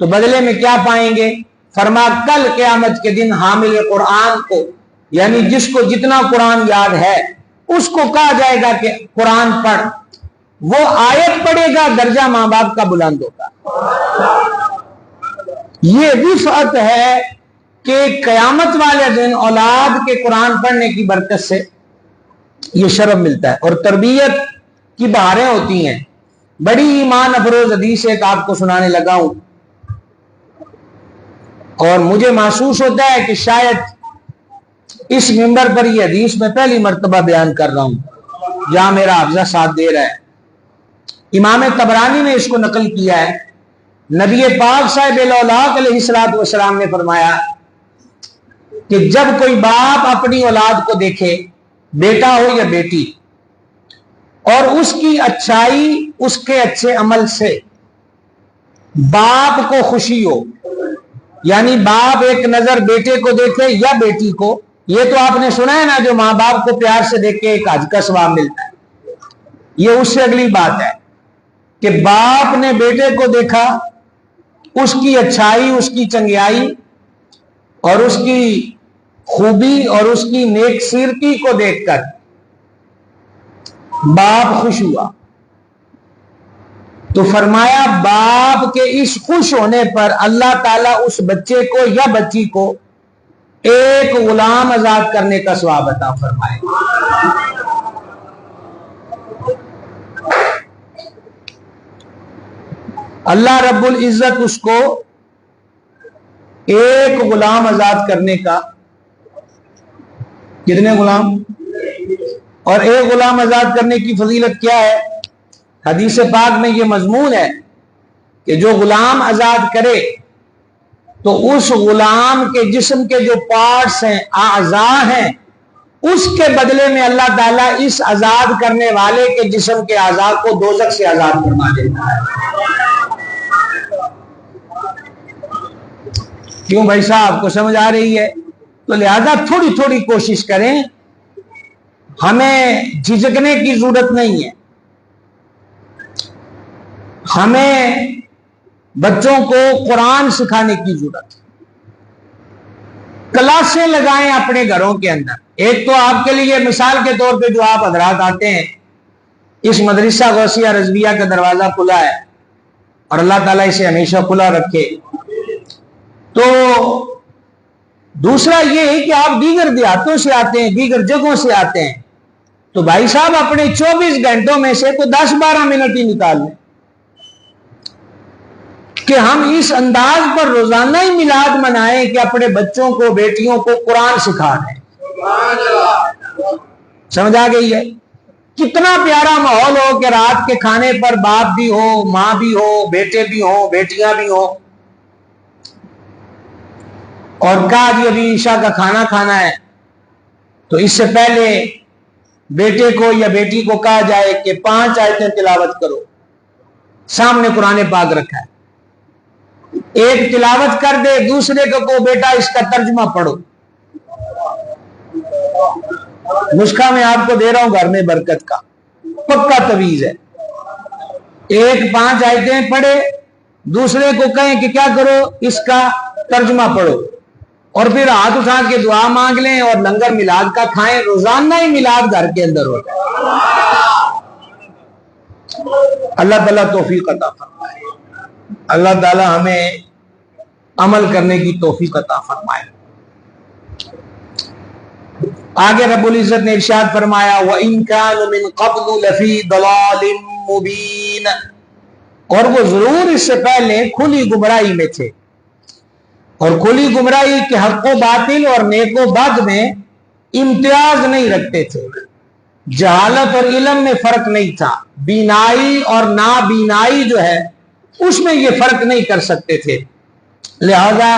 تو بدلے میں کیا پائیں گے؟ فرما کل قیامت کے دن حامل قرآن کو، یعنی جس کو جتنا قرآن یاد ہے اس کو کہا جائے گا کہ قرآن پڑھ، وہ آیت پڑھے گا، درجہ ماں باپ کا بلند ہوگا۔ یہ رفعت ہے کہ قیامت والے دن اولاد کے قرآن پڑھنے کی برکت سے یہ شرف ملتا ہے۔ اور تربیت کی بہاریں ہوتی ہیں۔ بڑی ایمان افروز حدیث ایک آپ کو سنانے لگا ہوں، اور مجھے محسوس ہوتا ہے کہ شاید اس منبر پر یہ حدیث میں پہلی مرتبہ بیان کر رہا ہوں جہاں میرا حافظہ ساتھ دے رہا ہے۔ امام طبرانی نے اس کو نقل کیا ہے۔ نبی پاک صاحب الاولاق علیہ الصلوۃ والسلام نے فرمایا کہ جب کوئی باپ اپنی اولاد کو دیکھے، بیٹا ہو یا بیٹی، اور اس کی اچھائی، اس کے اچھے عمل سے باپ کو خوشی ہو، یعنی باپ ایک نظر بیٹے کو دیکھے یا بیٹی کو یہ تو آپ نے سنا ہے نا، جو ماں باپ کو پیار سے دیکھ کے ایک حج کا ثواب ملتا ہے، یہ اس سے اگلی بات ہے کہ باپ نے بیٹے کو دیکھا، اس کی اچھائی، اس کی چنگیائی اور اس کی خوبی اور اس کی نیک سیرتی کو دیکھ کر باپ خوش ہوا، تو فرمایا باپ کے اس خوش ہونے پر اللہ تعالیٰ اس بچے کو یا بچی کو ایک غلام آزاد کرنے کا ثواب عطا فرمائے۔ اللہ رب العزت اس کو ایک غلام آزاد کرنے کا، کتنے غلام؟ اور ایک غلام آزاد کرنے کی فضیلت کیا ہے؟ حدیث پاک میں یہ مضمون ہے کہ جو غلام آزاد کرے تو اس غلام کے جسم کے جو پارٹس ہیں، اعضاء ہیں، اس کے بدلے میں اللہ تعالیٰ اس آزاد کرنے والے کے جسم کے اعضاء کو دوزخ سے آزاد فرما دیتا ہے۔ کیوں بھائی صاحب کو سمجھ آ رہی ہے؟ تو لہذا تھوڑی تھوڑی کوشش کریں، ہمیں جھجکنے کی ضرورت نہیں ہے، ہمیں بچوں کو قرآن سکھانے کی ضرورت ہے، کلاسیں لگائیں اپنے گھروں کے اندر۔ ایک تو آپ کے لیے مثال کے طور پہ جو آپ حضرات آتے ہیں، اس مدرسہ غوثیہ رضویہ کا دروازہ کھلا ہے اور اللہ تعالیٰ اسے ہمیشہ کھلا رکھے۔ تو دوسرا یہ ہے کہ آپ دیگر دیہاتوں سے آتے ہیں، دیگر جگہوں سے آتے ہیں، تو بھائی صاحب اپنے 24 گھنٹوں میں سے تو 10-12 منٹ ہی نکال لیں کہ ہم اس انداز پر روزانہ ہی میلاد منائیں کہ اپنے بچوں کو، بیٹیوں کو قرآن سکھا دیں۔ سمجھ آ گئی ہے؟ کتنا پیارا ماحول ہو کہ رات کے کھانے پر باپ بھی ہو، ماں بھی ہو، بیٹے بھی ہو، بیٹیاں بھی ہو، اور کہا جی ابھی عشاء کا کھانا کھانا ہے، تو اس سے پہلے بیٹے کو یا بیٹی کو کہا جائے کہ 5 آیتیں تلاوت کرو، سامنے قرآن پاک رکھا ہے، ایک تلاوت کر دے، دوسرے کو بیٹا اس کا ترجمہ پڑھو۔ نسخہ میں آپ کو دے رہا ہوں گھر میں برکت کا، پکا تویز ہے۔ ایک 5 آیتیں پڑھے، دوسرے کو کہیں کہ کیا کرو، اس کا ترجمہ پڑھو، اور پھر ہاتھ اٹھا کے دعا مانگ لیں اور لنگر میلاد کا کھائیں۔ روزانہ ہی میلاد گھر کے اندر ہوتا ہے۔ اللہ تعالیٰ توفیق عطا فرمائے، اللہ تعالیٰ ہمیں عمل کرنے کی توفیق عطا فرمائے۔ آگے رب العزت نے ارشاد فرمایا وَإِن كَانُوا مِن قَبْلُ لَفِي ضَلَالٍ مُبِينٍ، اور وہ ضرور اس سے پہلے کھلی گمراہی میں تھے، اور کھلی گمراہی کے حق و باطل اور نیک و بد میں امتیاز نہیں رکھتے تھے، جہالت اور علم میں فرق نہیں تھا، بینائی اور نابینائی جو ہے اس میں یہ فرق نہیں کر سکتے تھے۔ لہذا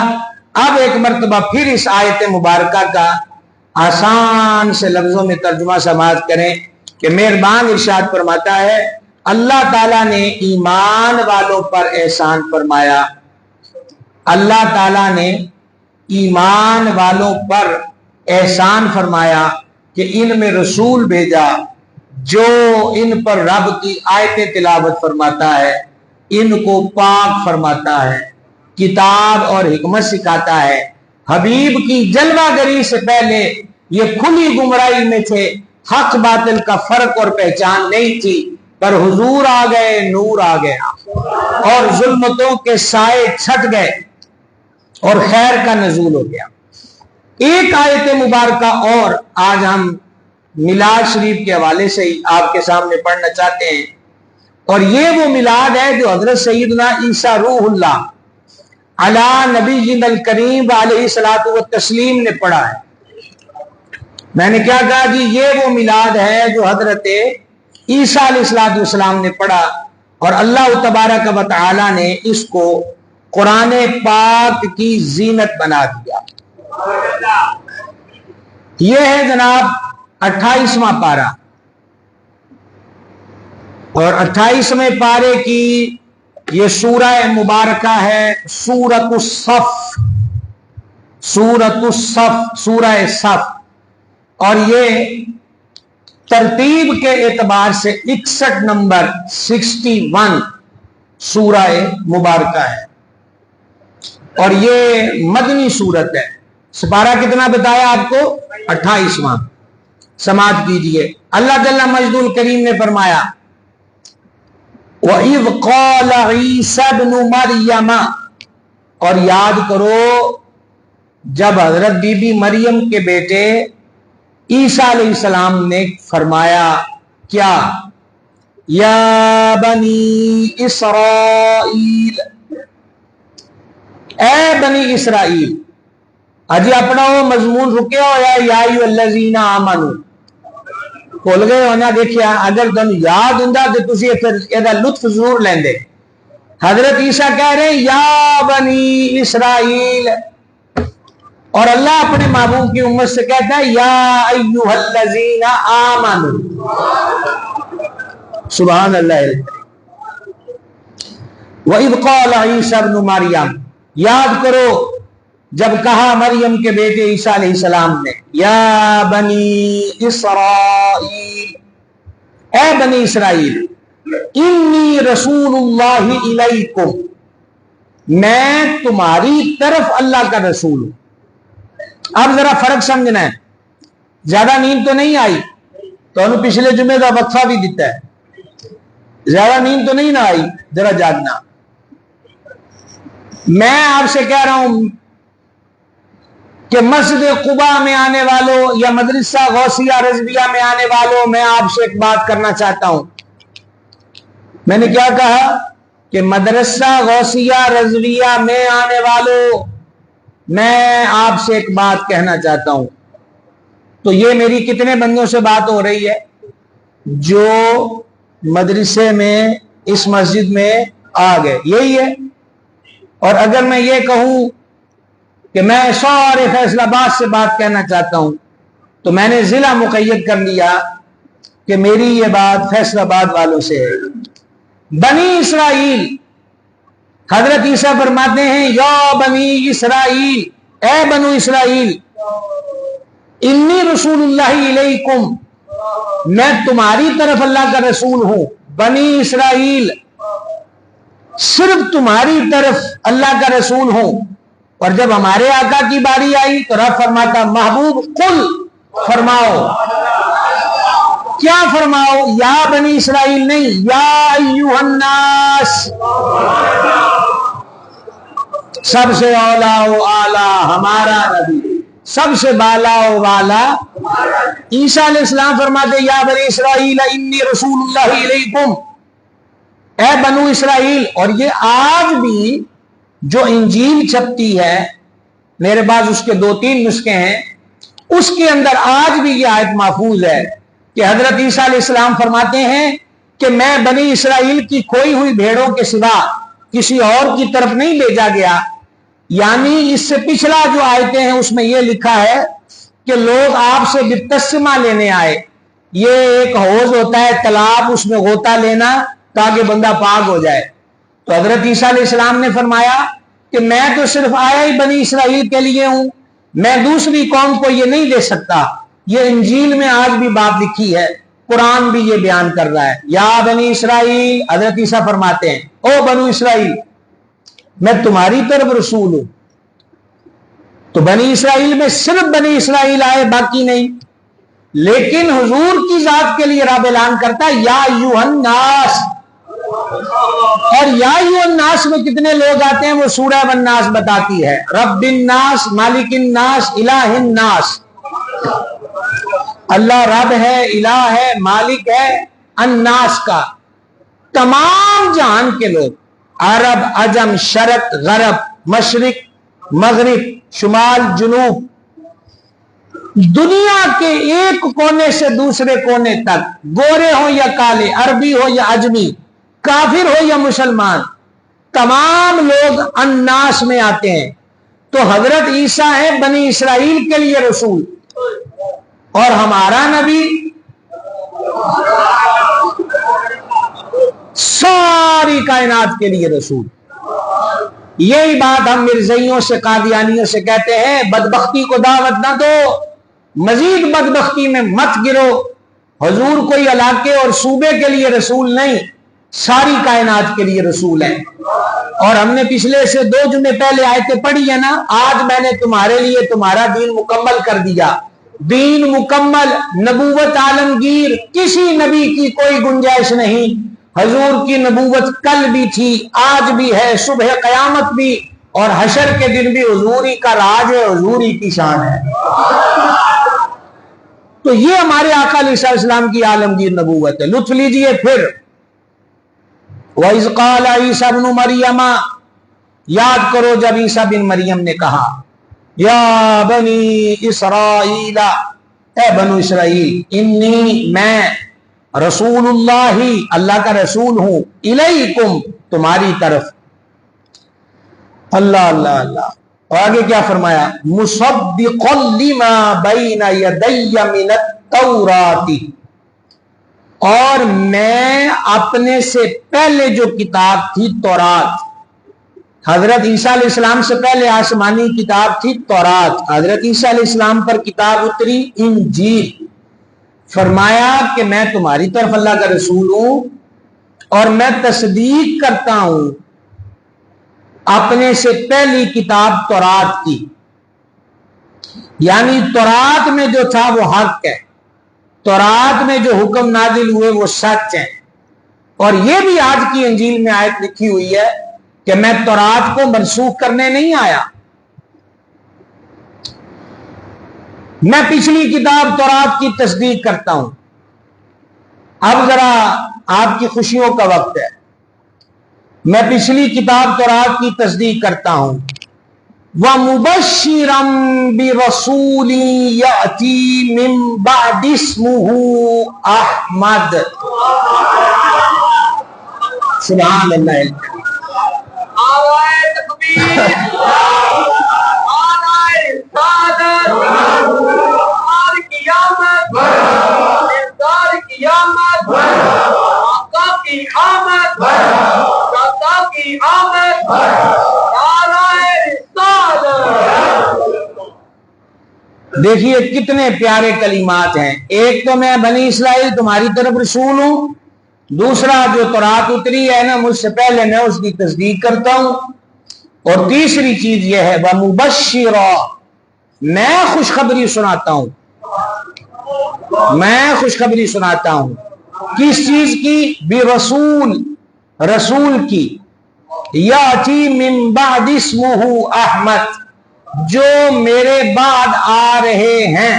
اب ایک مرتبہ پھر اس آیت مبارکہ کا آسان سے لفظوں میں ترجمہ سماعت کریں کہ مہربان ارشاد فرماتا ہے اللہ تعالیٰ نے ایمان والوں پر احسان فرمایا، اللہ تعالیٰ نے ایمان والوں پر احسان فرمایا کہ ان میں رسول بھیجا جو ان پر رب کی آیتیں تلاوت فرماتا ہے، ان کو پاک فرماتا ہے، کتاب اور حکمت سکھاتا ہے۔ حبیب کی جلوہ گری سے پہلے یہ کھلی گمراہی میں تھے، حق باطل کا فرق اور پہچان نہیں تھی، پر حضور آ گئے، نور آ گیا اور ظلمتوں کے سائے چھٹ گئے اور خیر کا نزول ہو گیا۔ ایک آیت مبارکہ اور آج ہم میلاد شریف کے حوالے سے ہی آپ کے سامنے پڑھنا چاہتے ہیں، اور یہ وہ میلاد ہے جو حضرت سیدنا عیسیٰ روح اللہ علی نبی الکریم علیہ الصلوۃ والتسلیم نے پڑھا ہے۔ میں نے کیا کہا جی؟ یہ وہ میلاد ہے جو حضرت عیسیٰ علیہ الصلوۃ والسلام نے پڑھا، اور اللہ تبارک و تعالی نے اس کو قرآن پاک کی زینت بنا دیا۔ یہ ہے جناب 28واں پارہ، اور 28ویں پارے کی یہ سورہ مبارکہ ہے سورۃ الصف، سورۃ الصف، سورہ صف۔ اور یہ ترتیب کے اعتبار سے 61 نمبر 61 سورہ مبارکہ ہے اور یہ مدنی سورت ہے. سپارہ کتنا بتایا آپ کو؟ 28واں. سماعت کیجئے. اللہ جل مجد الکریم نے فرمایا وَإِذْ قَالَ عِيسَى ابْنُ مَرْيَمَ، اور یاد کرو جب حضرت بی بی مریم کے بیٹے عیسیٰ علیہ السلام نے فرمایا کیا؟ یا بنی اسرائیل، اے بنی اسرائیل. اجی اپنا وہ مضمون رکے ہو یا ایھا الذین آمنو کھول گئے ہو نا. دیکھیا اگر تم یاد ہوندا تے تسی ایدا لطف ضرور لیندے. حضرت عیسیٰ کہہ رہے یا بنی اسرائیل، اور اللہ اپنے محبوب کی امت سے کہتا ہے یا ایھا الذین آمنو. سبحان اللہ. وَإِذْ قَالَ عِيسَى ابْنُ مَرْيَمَ، یاد کرو جب کہا مریم کے بیٹے عیسیٰ علیہ السلام نے یا بنی اسرائیل، اے بنی اسرائیل، انی رسول اللہ الیکم، میں تمہاری طرف اللہ کا رسول ہوں. اب ذرا فرق سمجھنا ہے. زیادہ نیند تو نہیں آئی تو انہوں پچھلے جمعے کا وقفہ بھی دیتا ہے. زیادہ نیند تو نہیں نہ آئی، ذرا جاگنا. میں آپ سے کہہ رہا ہوں کہ مسجد قباء میں آنے والوں یا مدرسہ غوثیہ رضویہ میں آنے والوں، میں آپ سے ایک بات کرنا چاہتا ہوں. میں نے کیا کہا کہ مدرسہ غوثیہ رضویہ میں آنے والوں، میں آپ سے ایک بات کہنا چاہتا ہوں. تو یہ میری کتنے بندوں سے بات ہو رہی ہے جو مدرسے میں اس مسجد میں آ گئے، یہی ہے. اور اگر میں یہ کہوں کہ میں سارے فیصل آباد سے بات کہنا چاہتا ہوں تو میں نے ضلع مقید کر لیا کہ میری یہ بات فیصل آباد والوں سے ہے. بنی اسرائیل، حضرت عیسیٰ فرماتے ہیں یا بنی اسرائیل، اے بنو اسرائیل، انی رسول اللہ علیکم، میں تمہاری طرف اللہ کا رسول ہوں. بنی اسرائیل، صرف تمہاری طرف اللہ کا رسول ہوں. اور جب ہمارے آقا کی باری آئی تو رب فرماتا محبوب قل، فرماؤ. کیا فرماؤ؟ یا بنی اسرائیل نہیں، یا ایھا الناس. سب سے اولا و اعلی ہمارا نبی، سب سے بالا و والا. عیسیٰ علیہ السلام فرماتے یا بنی اسرائیل انی رسول اللہ علیکم، اے بنو اسرائیل. اور یہ آج بھی جو انجیل چھپتی ہے، میرے پاس اس کے 2-3 نسخے ہیں، اس کے اندر آج بھی یہ آیت محفوظ ہے کہ حضرت عیسیٰ علیہ السلام فرماتے ہیں کہ میں بنی اسرائیل کی کھوئی ہوئی بھیڑوں کے سوا کسی اور کی طرف نہیں بھیجا گیا. یعنی اس سے پچھلا جو آیتیں ہیں اس میں یہ لکھا ہے کہ لوگ آپ سے بپتسمہ لینے آئے. یہ ایک حوض ہوتا ہے، تالاب، اس میں غوطہ لینا تاکہ بندہ پاک ہو جائے. تو حضرت عیسیٰ علیہ السلام نے فرمایا کہ میں تو صرف آیا ہی بنی اسرائیل کے لیے ہوں، میں دوسری قوم کو یہ نہیں دے سکتا. یہ انجیل میں آج بھی بات لکھی ہے، قرآن بھی یہ بیان کر رہا ہے. یا بنی اسرائیل، حضرت عیسیٰ فرماتے ہیں او بنو اسرائیل، میں تمہاری طرف رسول ہوں. تو بنی اسرائیل میں صرف بنی اسرائیل آئے، باقی نہیں. لیکن حضور کی ذات کے لیے رب اعلان کرتا ہے یا ایھا الناس. اور یا ایھا الناس میں کتنے لوگ آتے ہیں وہ سورہ والناس بتاتی ہے. رب الناس، مالک الناس، الہ الناس. اللہ رب ہے، الہ ہے، مالک ہے الناس کا، تمام جہان کے لوگ، عرب، عجم، شرق، غرب، مشرق، مغرب، شمال، جنوب، دنیا کے ایک کونے سے دوسرے کونے تک، گورے ہو یا کالے، عربی ہو یا عجمی، کافر ہو یا مسلمان، تمام لوگ الناس میں آتے ہیں. تو حضرت عیسیٰ ہے بنی اسرائیل کے لیے رسول، اور ہمارا نبی ساری کائنات کے لیے رسول. یہی بات ہم مرزائیوں سے، قادیانیوں سے کہتے ہیں بدبختی کو دعوت نہ دو، مزید بدبختی میں مت گرو. حضور کوئی علاقے اور صوبے کے لیے رسول نہیں، ساری کائنات کے لیے رسول ہے. اور ہم نے پچھلے سے 2 جمعے پہلے آیتیں پڑھی ہے نا، آج میں نے تمہارے لیے تمہارا دین مکمل کر دیا. دین مکمل، نبوت عالمگیر، کسی نبی کی کوئی گنجائش نہیں. حضور کی نبوت کل بھی تھی، آج بھی ہے، صبح قیامت بھی، اور حشر کے دن بھی حضور ہی کا راج ہے، حضور ہی کی شان ہے. تو یہ ہمارے آقا علیہ السلام کی عالمگیر نبوت ہے. لطف لیجئے پھر وَإِذْ قَالَ عِيسَى ابْنُ مَرْيَمَ، یاد کرو جب عیسیٰ بن مریم نے کہا یا بنی اسرائیل، اے بنو اسرائیل، انی میں رسول اللہ، اللہ کا رسول ہوں، الیکم تمہاری طرف. اللہ اللہ اللہ. اور آگے کیا فرمایا؟ مصدقا لما بین یدی من التوراۃ، اور میں اپنے سے پہلے جو کتاب تھی تورات، حضرت عیسیٰ علیہ السلام سے پہلے آسمانی کتاب تھی تورات، حضرت عیسیٰ علیہ السلام پر کتاب اتری انجیل. فرمایا کہ میں تمہاری طرف اللہ کا رسول ہوں اور میں تصدیق کرتا ہوں اپنے سے پہلی کتاب تورات کی، یعنی تورات میں جو تھا وہ حق ہے، تورات میں جو حکم نازل ہوئے وہ سچ ہیں. اور یہ بھی آج کی انجیل میں آیت لکھی ہوئی ہے کہ میں تورات کو منسوخ کرنے نہیں آیا، میں پچھلی کتاب تورات کی تصدیق کرتا ہوں. اب ذرا آپ کی خوشیوں کا وقت ہے. میں پچھلی کتاب تورات کی تصدیق کرتا ہوں. وَمُبَشِّرًا بِرَسُولٍ يَأْتِي مِن بَعْدِ اسْمُهُ أَحْمَدُ. سبحان اللہ. نعرہ تکبیر، نعرہ سعادت، نعرہ قیامت، نعرہ قیامت، آقا کی آمد، آقا کی آمد، نعرہ رسالت. دیکھیے کتنے پیارے کلمات ہیں. ایک تو میں بنی اسرائیل تمہاری طرف رسول ہوں، دوسرا جو تورات اتری ہے نا مجھ سے پہلے میں اس کی تصدیق کرتا ہوں، اور تیسری چیز یہ ہے وَمُبَشِّرًا، میں خوشخبری سناتا ہوں. میں خوشخبری سناتا ہوں کس چیز کی؟ برسول، رسول کی. یاتی من بعد اسمہ احمد، جو میرے بعد آ رہے ہیں.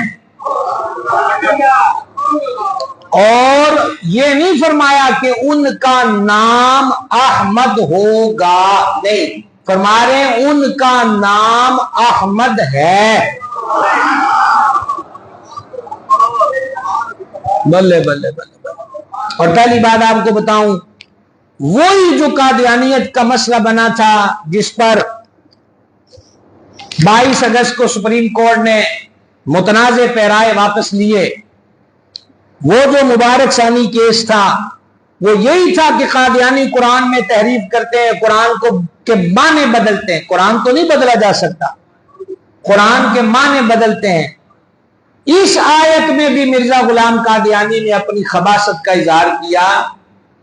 اور یہ نہیں فرمایا کہ ان کا نام احمد ہوگا، نہیں، فرما رہے ہیں ان کا نام احمد ہے. بلے بلے بلے. اور پہلی بات آپ کو بتاؤں، وہی جو قادیانیت کا مسئلہ بنا تھا جس پر 22 اگست کو سپریم کورٹ نے متنازع پیرائے واپس لیے، وہ جو مبارک ثانی کیس تھا وہ یہی تھا کہ قادیانی قرآن میں تحریف کرتے ہیں، قرآن کو کے معنی بدلتے ہیں. قرآن تو نہیں بدلا جا سکتا، قرآن کے معنی بدلتے ہیں. اس آیت میں بھی مرزا غلام قادیانی نے اپنی خباثت کا اظہار کیا،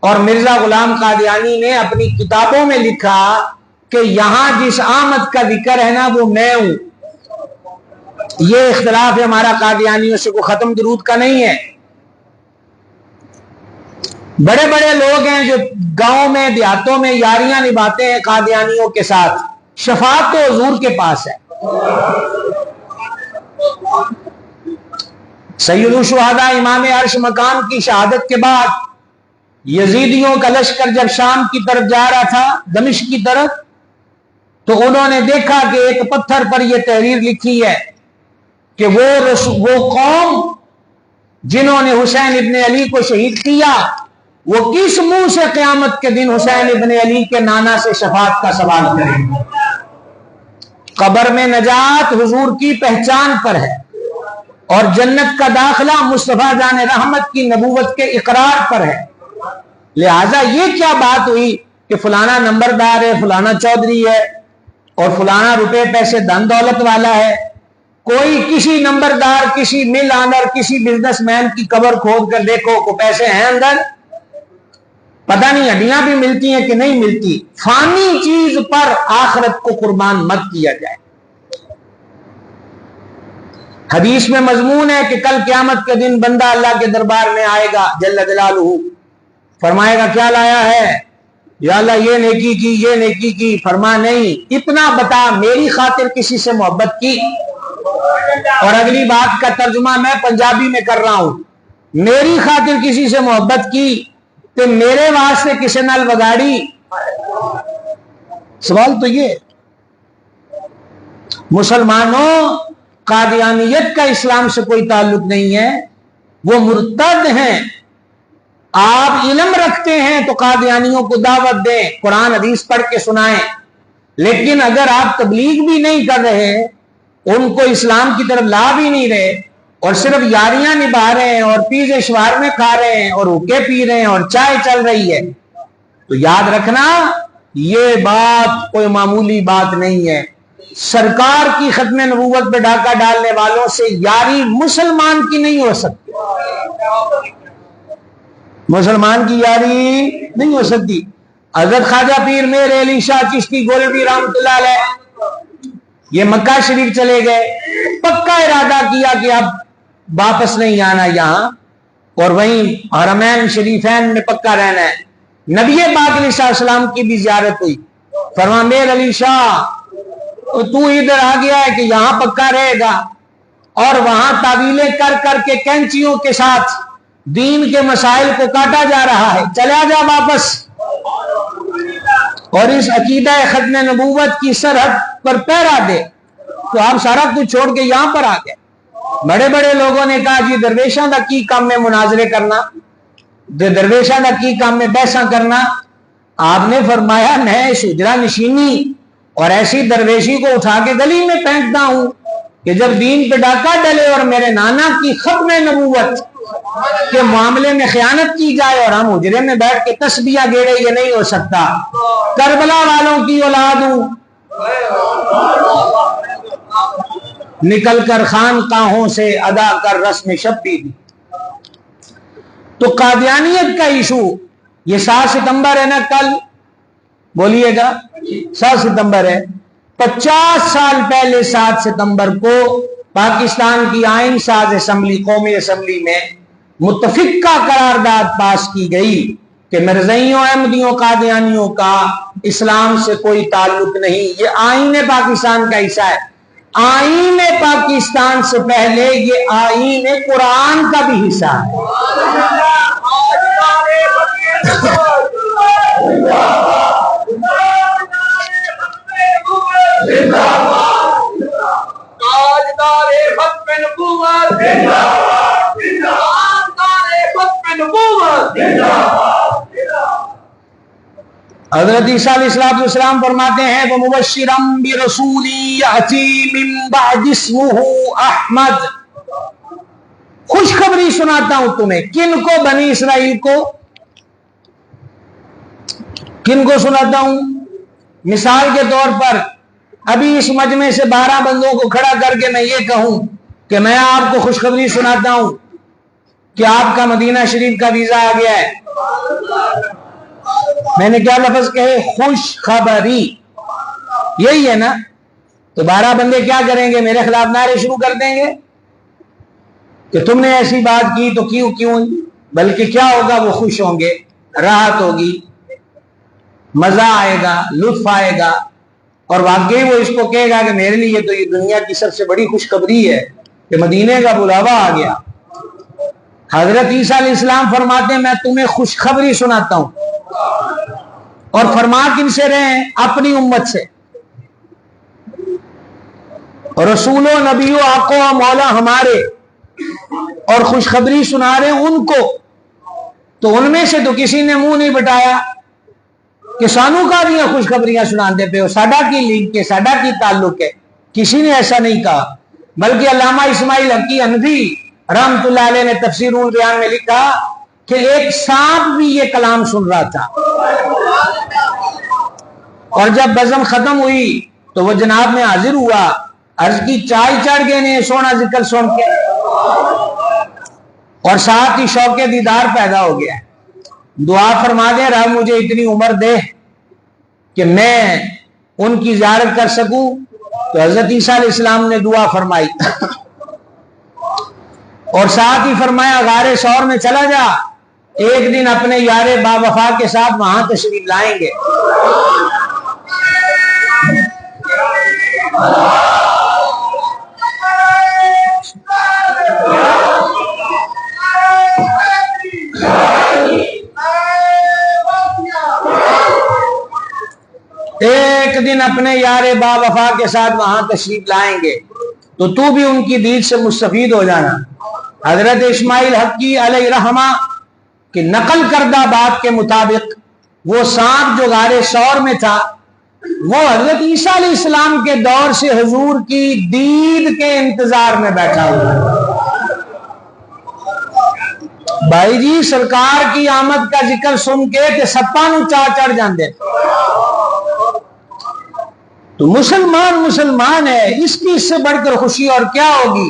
اور مرزا غلام قادیانی نے اپنی کتابوں میں لکھا کہ یہاں جس آمد کا ذکر ہے نا وہ میں ہوں. یہ اختلاف ہے ہمارا قادیانیوں سے، کوئی ختم درود کا نہیں ہے. بڑے بڑے لوگ ہیں جو گاؤں میں دیہاتوں میں یاریاں نبھاتے ہیں قادیانیوں کے ساتھ، شفاعت تو حضور کے پاس ہے. سید الشہداء امام عرش مقام کی شہادت کے بعد یزیدیوں کا لشکر جب شام کی طرف جا رہا تھا، دمشق کی طرف، تو انہوں نے دیکھا کہ ایک پتھر پر یہ تحریر لکھی ہے کہ وہ قوم جنہوں نے حسین ابن علی کو شہید کیا وہ کس منہ سے قیامت کے دن حسین ابن علی کے نانا سے شفاعت کا سوال کریں. قبر میں نجات حضور کی پہچان پر ہے، اور جنت کا داخلہ مصطفیٰ جان رحمت کی نبوت کے اقرار پر ہے. لہذا یہ کیا بات ہوئی کہ فلانا نمبردار ہے، فلانا چودھری ہے، اور فلانا روپے پیسے دھن دولت والا ہے، کوئی کسی نمبردار، کسی مل آنر، کسی بزنس مین کی قبر کھود کر دیکھو کو پیسے ہیں اندر، پتہ نہیں ہڈیاں بھی ملتی ہیں کہ نہیں ملتی. فانی چیز پر آخرت کو قربان مت کیا جائے. حدیث میں مضمون ہے کہ کل قیامت کے دن بندہ اللہ کے دربار میں آئے گا جل جلالہ، فرمائے گا کیا لایا ہے؟ یا اللہ یہ نیکی کی، یہ نیکی کی. فرما نہیں، اتنا بتا میری خاطر کسی سے محبت کی؟ اور اگلی بات کا ترجمہ میں پنجابی میں کر رہا ہوں، میری خاطر کسی سے محبت کی تو میرے واسطے کسی نال وگاڑی. سوال تو یہ. مسلمانوں، قادیانیت کا اسلام سے کوئی تعلق نہیں ہے، وہ مرتد ہیں. آپ علم رکھتے ہیں تو قادیانیوں کو دعوت دیں، قرآن حدیث پڑھ کے سنائیں. لیکن اگر آپ تبلیغ بھی نہیں کر رہے، ان کو اسلام کی طرف لا بھی نہیں رہے، اور صرف یاریاں نبھا رہے ہیں اور پیزے شوارمے کھا رہے ہیں اور ہوکے پی رہے ہیں اور چائے چل رہی ہے، تو یاد رکھنا یہ بات کوئی معمولی بات نہیں ہے. سرکار کی ختم نبوت پہ ڈاکہ ڈالنے والوں سے یاری مسلمان کی نہیں ہو سکتی، مسلمان کی یاری نہیں ہو سکتی. حضرت خواجہ پیر میر علی شاہ چشتی گولوی رحمۃ اللہ علیہ یہ مکہ شریف چلے گئے، پکا ارادہ کیا کہ اب واپس نہیں آنا یہاں، اور وہیں حرمین شریفین میں پکا رہنا ہے. نبی پاک علیہ السلام کی بھی زیارت ہوئی. فرما میر علی شاہ تو ادھر آ گیا ہے کہ یہاں پکا رہے گا، اور وہاں تعویلیں کر کر کے کینچیوں کے ساتھ دین کے مسائل کو کاٹا جا رہا ہے، چلا جا واپس اور اس عقیدہ ختم نبوت کی سرحد پر پیرا دے. تو آپ سارا کچھ چھوڑ کے یہاں پر آ گئے. بڑے بڑے لوگوں نے کہا جی درویشاں دا کی کام میں مناظرے کرنا، درویشاں دا کی کام میں بحثاں کرنا. آپ نے فرمایا میں شجرا نشینی اور ایسی درویشی کو اٹھا کے گلی میں پھینکتا ہوں کہ جب دین پہ ڈاکہ ڈلے اور میرے نانا کی ختم نبوت کے معاملے میں خیانت کی جائے اور ہم حجرے میں بیٹھ کے تسبیحاں گیڑے، یہ نہیں ہو سکتا. کربلا والوں کی اولاد ہوں، نکل کر خانقاہوں سے ادا کر رسم شبی دی. تو قادیانیت کا ایشو یہ 7 ستمبر ہے نا، کل بولیے گا 7 ستمبر ہے. 50 سال پہلے 7 ستمبر کو پاکستان کی آئین ساز اسمبلی، قومی اسمبلی میں متفقہ قرارداد پاس کی گئی کہ مرزائیوں، احمدیوں، قادیانیوں کا اسلام سے کوئی تعلق نہیں. یہ آئین پاکستان کا حصہ ہے. آئین پاکستان سے پہلے یہ آئین قرآن کا بھی حصہ ہے. حضرت عیسیٰ علیہ السلام فرماتے ہیں وَمُبَشِّرًا بِرَسُولٍ يَأْتِي مِن بَعْدِهِ اسْمُهُ احمد. خوشخبری سناتا ہوں تمہیں. کن کو؟ بنی اسرائیل کو. کن کو سناتا ہوں؟ مثال کے طور پر ابھی اس مجمع سے 12 بندوں کو کھڑا کر کے میں یہ کہوں کہ میں آپ کو خوشخبری سناتا ہوں کہ آپ کا مدینہ شریف کا ویزا آ گیا ہے. میں نے کیا لفظ کہے؟ خوشخبری. یہی ہے نا. تو 12 بندے کیا کریں گے؟ میرے خلاف نعرے شروع کر دیں گے کہ تم نے ایسی بات کی تو کیوں. بلکہ کیا ہوگا؟ وہ خوش ہوں گے، راحت ہوگی، مزہ آئے گا، لطف آئے گا، اور واقعی وہ اس کو کہے گا کہ میرے لیے تو یہ دنیا کی سب سے بڑی خوشخبری ہے کہ مدینے کا بلاوا آ گیا. حضرت عیسیٰ علیہ السلام فرماتے ہیں میں تمہیں خوشخبری سناتا ہوں. اور فرما کن سے رہے ہیں؟ اپنی امت سے. رسولوں، نبیوں، آقا و مولا ہمارے، اور خوشخبری سنا رہے ہیں ان کو. تو ان میں سے تو کسی نے منہ نہیں بٹایا کہ سانو کا بھی خوشخبریاں سناندے پہ ہو، ساڈا کی لنک کے، ساڈا کی تعلق ہے. کسی نے ایسا نہیں کہا. بلکہ علامہ اسماعیل حقی حنفی رحمت اللہ علیہ نے تفسیر البیان میں لکھا کہ ایک سانپ بھی یہ کلام سن رہا تھا، اور جب بزم ختم ہوئی تو وہ جناب میں حاضر ہوا عرض کی چائے چڑھ گئے نے سونا ذکر سن کے، اور ساتھ ہی شوق دیدار پیدا ہو گیا. دعا فرما دے رب مجھے اتنی عمر دے کہ میں ان کی زیارت کر سکوں. تو حضرت عیسیٰ علیہ السلام نے دعا فرمائی اور ساتھ ہی فرمایا غار ثور میں چلا جا، ایک دن اپنے یار با وفا کے ساتھ وہاں تشریف لائیں گے. ایک دن اپنے یار با وفا کے ساتھ وہاں تشریف لائیں گے تو تو بھی ان کی دید سے مستفید ہو جانا. حضرت اسماعیل حقی علیہ رحمہ کی نقل کردہ بات کے مطابق وہ سانپ جو غار ثور میں تھا وہ حضرت عیسیٰ علیہ السلام کے دور سے حضور کی دید کے انتظار میں بیٹھا ہوا. بھائی جی سرکار کی آمد کا ذکر سن کے کہ سپاں نوں چاہ چڑھ جاندے. تو مسلمان ہے، اس کی اس سے بڑھ کر خوشی اور کیا ہوگی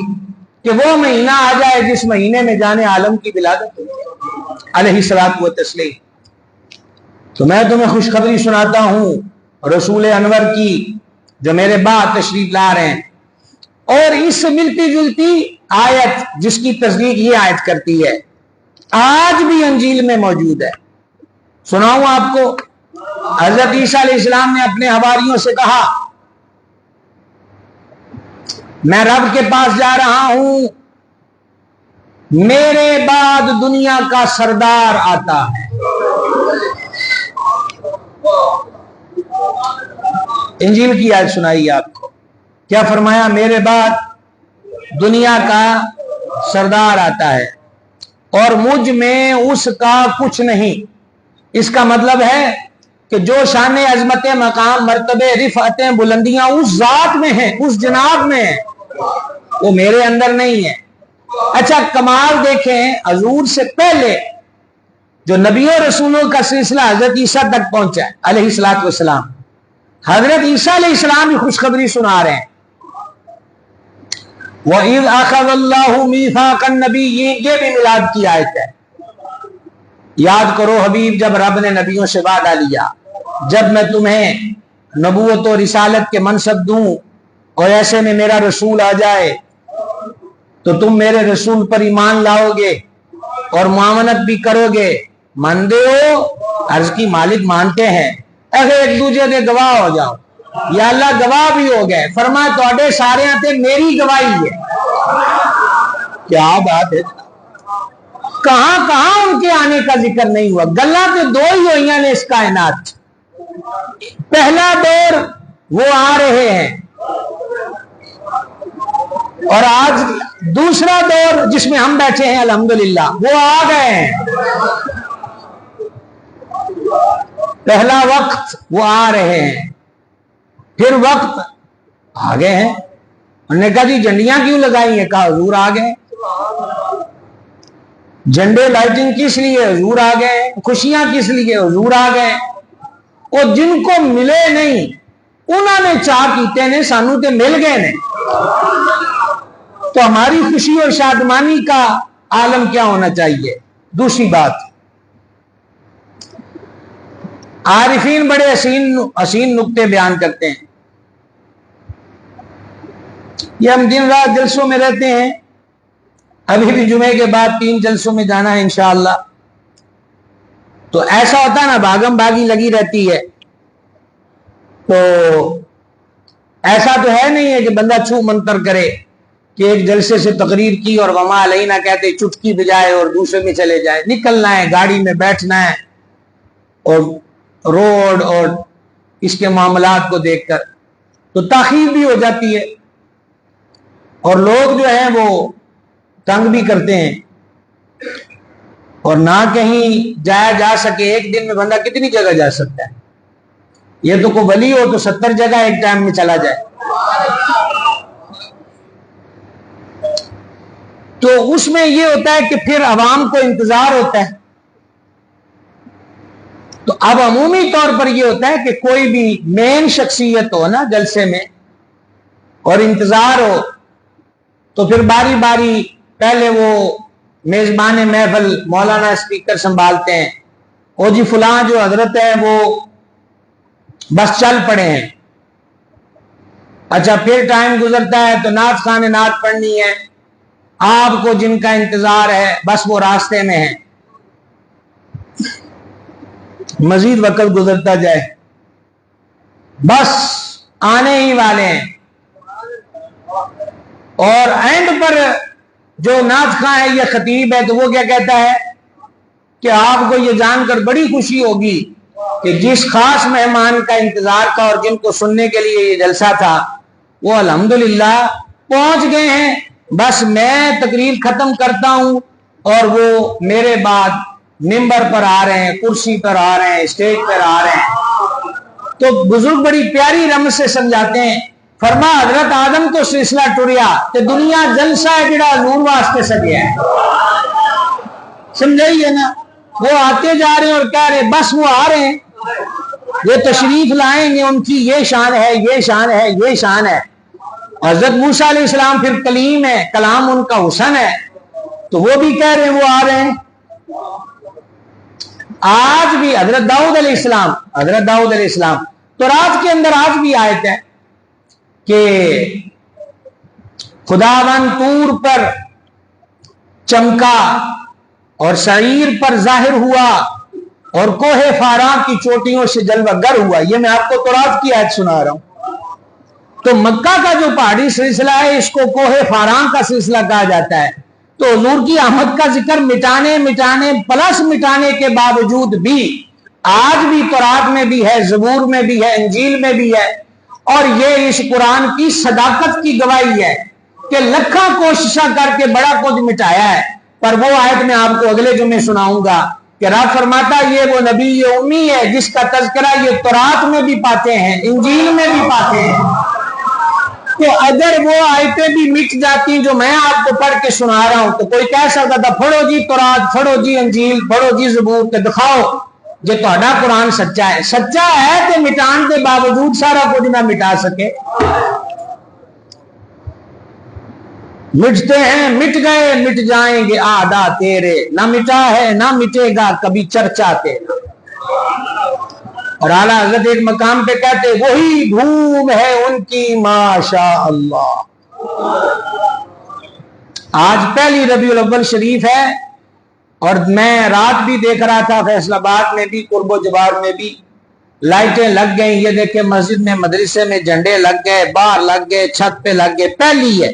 کہ وہ مہینہ آ جائے جس مہینے میں جانے عالم کی ولادت علیہ الصلوۃ والتسلیم. تو میں تمہیں خوشخبری سناتا ہوں رسول انور کی جو میرے بعد تشریف لا رہے ہیں، اور اس سے ملتی جلتی آیت جس کی تصدیق یہ آیت کرتی ہے آج بھی انجیل میں موجود ہے. سناؤں آپ کو. حضرت عیسیٰ علیہ السلام نے اپنے حواریوں سے کہا میں رب کے پاس جا رہا ہوں، میرے بعد دنیا کا سردار آتا ہے. انجیل کی آیت سنائی آپ کو. کیا فرمایا؟ میرے بعد دنیا کا سردار آتا ہے اور مجھ میں اس کا کچھ نہیں. اس کا مطلب ہے کہ جو شان عظمت مقام مرتبے رفعتیں بلندیاں اس ذات میں ہیں، اس جناب میں ہیں، وہ میرے اندر نہیں ہے. اچھا کمال دیکھیں، حضور سے پہلے جو نبیوں رسولوں کا سلسلہ حضرت عیسیٰ تک پہنچا ہے علیہ الصلوۃ والسلام، حضرت عیسیٰ علیہ السلام کی خوشخبری سنا رہے ہیں. وَإِذْ أَخَذَ اللَّهُ مِيثَاقَ النَّبِيِّينَ، یہ بھی میلاد کی آیت ہے. یاد کرو حبیب جب رب نے نبیوں سے وعدہ لیا جب میں تمہیں نبوت و رسالت کے منصب دوں اور ایسے میں میرا رسول آ جائے تو تم میرے رسول پر ایمان لاؤ گے اور معاونت بھی کرو گے. ماندے ہو؟ عرض کی مالک مانتے ہیں. اگر ایک دوسرے کے گواہ ہو جاؤ. یا اللہ گواہ بھی ہو گئے. فرمایا تواڈے سارے تے میری گواہی ہے. کیا بات ہے. کہاں کہاں ان کے آنے کا ذکر نہیں ہوا. گلاں تے دو ہی ہوئیاں نے اس کائنات. پہلا دور وہ آ رہے ہیں اور آج دوسرا دور جس میں ہم بیٹھے ہیں الحمدللہ وہ آ گئے ہیں. پہلا وقت وہ آ رہے ہیں، پھر وقت آ گئے ہیں. انہوں نے کہا جی جھنڈیاں کیوں لگائی ہیں؟ کہا حضور آ گئے. جھنڈے لائٹنگ کس لیے؟ حضور آ گئے. خوشیاں کس لیے؟ حضور آ گئے. وہ جن کو ملے نہیں انہوں نے چاہ کیتے نے، سانو تے مل گئے نے. تو ہماری خوشی اور شادمانی کا عالم کیا ہونا چاہیے. دوسری بات، عارفین بڑے حسین نقطے بیان کرتے ہیں. یہ ہم دن رات جلسوں میں رہتے ہیں. ابھی بھی جمعے کے بعد 3 جلسوں میں جانا ہے انشاءاللہ. تو ایسا ہوتا ہے نا، بھاگم بھاگی لگی رہتی ہے. تو ایسا تو ہے نہیں ہے کہ بندہ چھو منتر کرے کہ ایک جلسے سے تقریر کی اور وما علینا کہتے چٹکی بجائے اور دوسرے میں چلے جائے. نکلنا ہے، گاڑی میں بیٹھنا ہے اور روڈ اور اس کے معاملات کو دیکھ کر تو تاخیر بھی ہو جاتی ہے اور لوگ جو ہیں وہ تنگ بھی کرتے ہیں اور نہ کہیں جایا جا سکے. ایک دن میں بندہ کتنی جگہ جا سکتا ہے؟ یہ تو کوئی ولی ہو تو 70 جگہ ایک ٹائم میں چلا جائے. تو اس میں یہ ہوتا ہے کہ پھر عوام کو انتظار ہوتا ہے. تو اب عمومی طور پر یہ ہوتا ہے کہ کوئی بھی مین شخصیت ہو نا جلسے میں اور انتظار ہو تو پھر باری باری پہلے وہ میزبان محفل مولانا اسپیکر سنبھالتے ہیں، او جی فلاں جو حضرت ہے وہ بس چل پڑے ہیں، اچھا پھر ٹائم گزرتا ہے تو نعت خواہ نے نعت پڑھنی ہے، آپ کو جن کا انتظار ہے بس وہ راستے میں ہے، مزید وقت گزرتا جائے، بس آنے ہی والے ہیں، اور اینڈ پر جو نعت خواہ ہے یہ خطیب ہے تو وہ کیا کہتا ہے کہ آپ کو یہ جان کر بڑی خوشی ہوگی کہ جس خاص مہمان کا انتظار تھا اور جن کو سننے کے لیے یہ جلسہ تھا وہ الحمدللہ پہنچ گئے ہیں، بس میں تقریر ختم کرتا ہوں اور وہ میرے بعد ممبر پر آ رہے ہیں، کرسی پر آ رہے ہیں، اسٹیج پر آ رہے ہیں۔ تو بزرگ بڑی پیاری رمز سے سمجھاتے ہیں، فرما حضرت آدم تو سلسلہ ٹریا تے دنیا جلسہ ہے جڑا نور واسطے سجیا ہے، سمجھائیے نا، وہ آتے جا رہے ہیں اور کہہ رہے بس وہ آ رہے ہیں، وہ تشریف لائیں گے، ان کی یہ شان ہے، یہ شان ہے، یہ شان ہے۔ حضرت موسیٰ علیہ السلام پھر کلیم ہے، کلام ان کا حسن ہے، تو وہ بھی کہہ رہے ہیں وہ آ رہے ہیں۔ آج بھی حضرت داؤد علیہ السلام تو رات کے اندر آج بھی آیت ہے کہ خداوند طور پر چمکا اور سعیر پر ظاہر ہوا اور کوہ فاراں کی چوٹیوں سے جلوہ گر ہوا۔ یہ میں آپ کو تورات کی آیت سنا رہا ہوں۔ تو مکہ کا جو پہاڑی سلسلہ ہے اس کو کوہ فاراں کا سلسلہ کہا جاتا ہے۔ تو حضور کی آمد کا ذکر مٹانے پلس مٹانے کے باوجود بھی آج بھی تورات میں بھی ہے، زبور میں بھی ہے، انجیل میں بھی ہے، اور یہ اس قرآن کی صداقت کی گواہی ہے کہ لکھاں کوششاں کر کے بڑا کچھ مٹایا ہے، پر وہ آیت میں آپ کو اگلے جمعے سناؤں گا کہ رب فرماتا یہ وہ نبی یہ امی ہے جس کا تذکرہ یہ تورات میں بھی پاتے ہیں، انجیل میں بھی پاتے ہیں۔ تو اگر وہ آیتیں بھی مٹ جاتی جو میں آپ کو پڑھ کے سنا رہا ہوں تو کوئی کہہ سکتا تھا پڑھو جی تورات، پڑھو جی انجیل، پڑھو جی زبور، کہ دکھاؤ جو تہاڈا قرآن سچا ہے۔ سچا ہے تو مٹان کے باوجود سارا کچھ نہ مٹا سکے۔ مٹتے ہیں مٹ گئے مٹ جائیں گے آدھا تیرے، نہ مٹا ہے نہ مٹے گا کبھی چرچا تیرا۔ اور اعلیٰ حضرت ایک مقام پہ کہتے وہی دھوم ہے ان کی ماشاء اللہ۔ آج پہلی ربیع الاول شریف ہے اور میں رات بھی دیکھ رہا تھا فیصل آباد میں بھی، قرب و جوار میں بھی لائٹیں لگ گئیں، یہ دیکھیں مسجد میں مدرسے میں جھنڈے لگ گئے، باہر لگ گئے، چھت پہ لگ گئے، پہلی ہے۔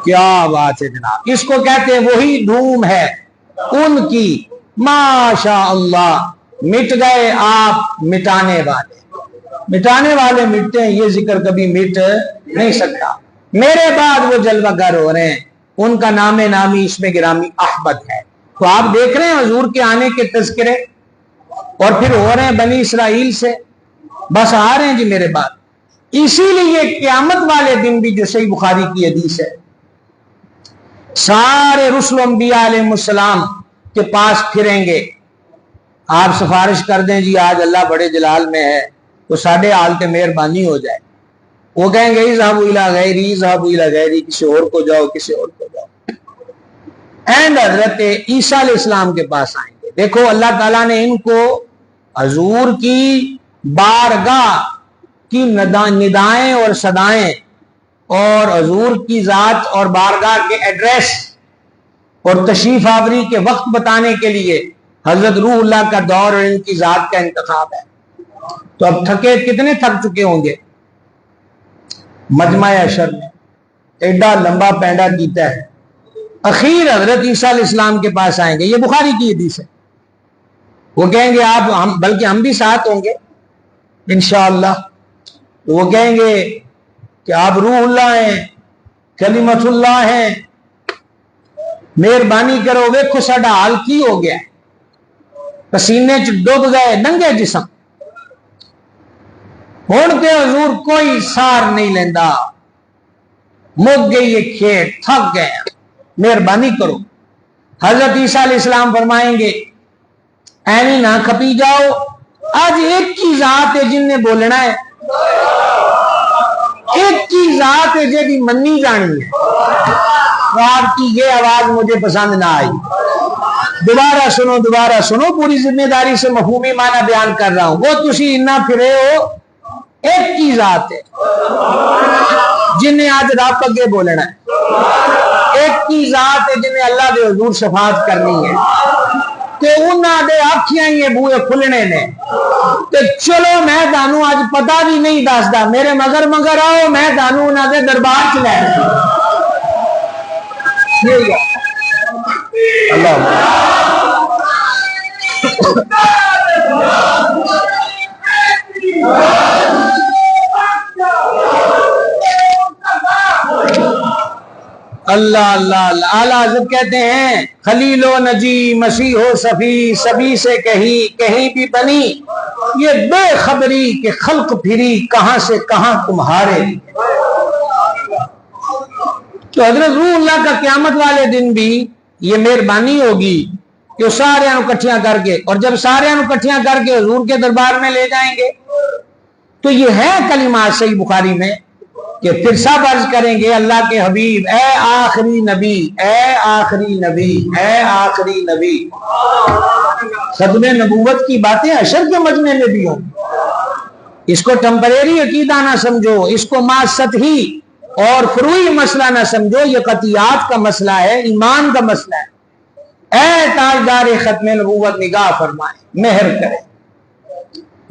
کیا بات ہے جناب، اس کو کہتے ہیں وہی دھوم ہے ان کی ماشاء اللہ۔ مٹ گئے آپ مٹانے والے مٹتے ہیں، یہ ذکر کبھی مٹ نہیں سکتا۔ میرے بعد وہ جلوہ گر ہو رہے ہیں، ان کا نام نامی اس میں گرامی احمد ہے۔ تو آپ دیکھ رہے ہیں حضور کے آنے کے تذکرے اور پھر ہو رہے ہیں بنی اسرائیل سے، بس آ رہے ہیں جی میرے بعد۔ اسی لیے قیامت والے دن بھی جو صحیح بخاری کی حدیث ہے، سارے رسل و انبیاء علیہ السلام کے پاس پھریں گے، آپ سفارش کر دیں جی آج اللہ بڑے جلال میں ہے تو ساڑھے حال تے مہربانی ہو جائے۔ وہ کہیں گے اذهبوا الى غیری، کسی اور کو جاؤ، کسی اور کو جاؤ۔ اینڈ حضرت عیسیٰ علیہ السلام کے پاس آئیں گے۔ دیکھو اللہ تعالیٰ نے ان کو حضور کی بارگاہ کی ندائیں اور صدائیں اور حضور کی ذات اور بارگاہ کے ایڈریس اور تشریف آوری کے وقت بتانے کے لیے حضرت روح اللہ کا دور اور ان کی ذات کا انتخاب ہے۔ تو اب تھکے کتنے تھک چکے ہوں گے مجمع اشر میں، ایڈا لمبا پینڈا کیتا ہے۔ اخیر حضرت عیسیٰ علیہ السلام کے پاس آئیں گے، یہ بخاری کی حدیث ہے۔ وہ کہیں گے آپ بلکہ ہم بھی ساتھ ہوں گے انشاءاللہ۔ وہ کہیں گے کہ آپ روح اللہ ہیں، کلمت اللہ ہیں، مہربانی کرو، ویکھو ساڈا حال کی ہو گیا، پسینے چ ڈوب گئے، ننگے جسم، ہن تے حضور کوئی سار نہیں لیندا، مک گئی یہ کھیت، تھک گئے، مہربانی کرو۔ حضرت عیسیٰ علیہ السلام فرمائیں گے ایویں نہ کھپی جاؤ، آج ایک کی ذات ہے جن نے بولنا ہے، ایک کی ذات ہے جے بھی منی جانی ہے. تو آپ کی یہ آواز مجھے پسند نہ آئی. دوبارہ سنو, پوری ذمہ داری سے مفہومی معنی بیان کر رہا ہوں. وہ تسی نہ پھرے ہو, ایک کی ذات ہے جن نے آج رب اگے بولنا ہے. ایک کی ذات ہے جن نے اللہ دے حضور شفاعت کرنی ہے. تے انہاں دے آکھیاں یہ بوئے کھلنے نے. تے چلو میں دانوں آج پتہ بھی نہیں دسدا, میرے مگر آؤ میں دانوں انہاں دے دربار چ لے اللہ. اللہ اللہ. اعلیٰ حضرت کہتے ہیں خلیل و نجی مسیح و صفی سبھی سے کہیں بھی بنی یہ بے خبری کہ خلق پھری کہاں سے کہاں تمہارے. تو حضرت روح اللہ کا قیامت والے دن بھی یہ مہربانی ہوگی کہ سارے کٹھیاں کر کے, اور جب سارے کٹھیاں کر کے حضور کے دربار میں لے جائیں گے تو یہ ہے کلمات صحیح بخاری میں کہ پھر سب عرض کریں گے اللہ کے حبیب اے آخری نبی, اے آخری نبی, اے آخری نبی. ختم نبوت کی باتیں حشر کے مجمع میں بھی ہوں. اس کو ٹمپریری عقیدہ نہ سمجھو, اس کو ما سطحی اور فروعی مسئلہ نہ سمجھو, یہ قطعیات کا مسئلہ ہے, ایمان کا مسئلہ ہے. اے تاجدار ختم نبوت نگاہ فرمائیں, مہر کریں,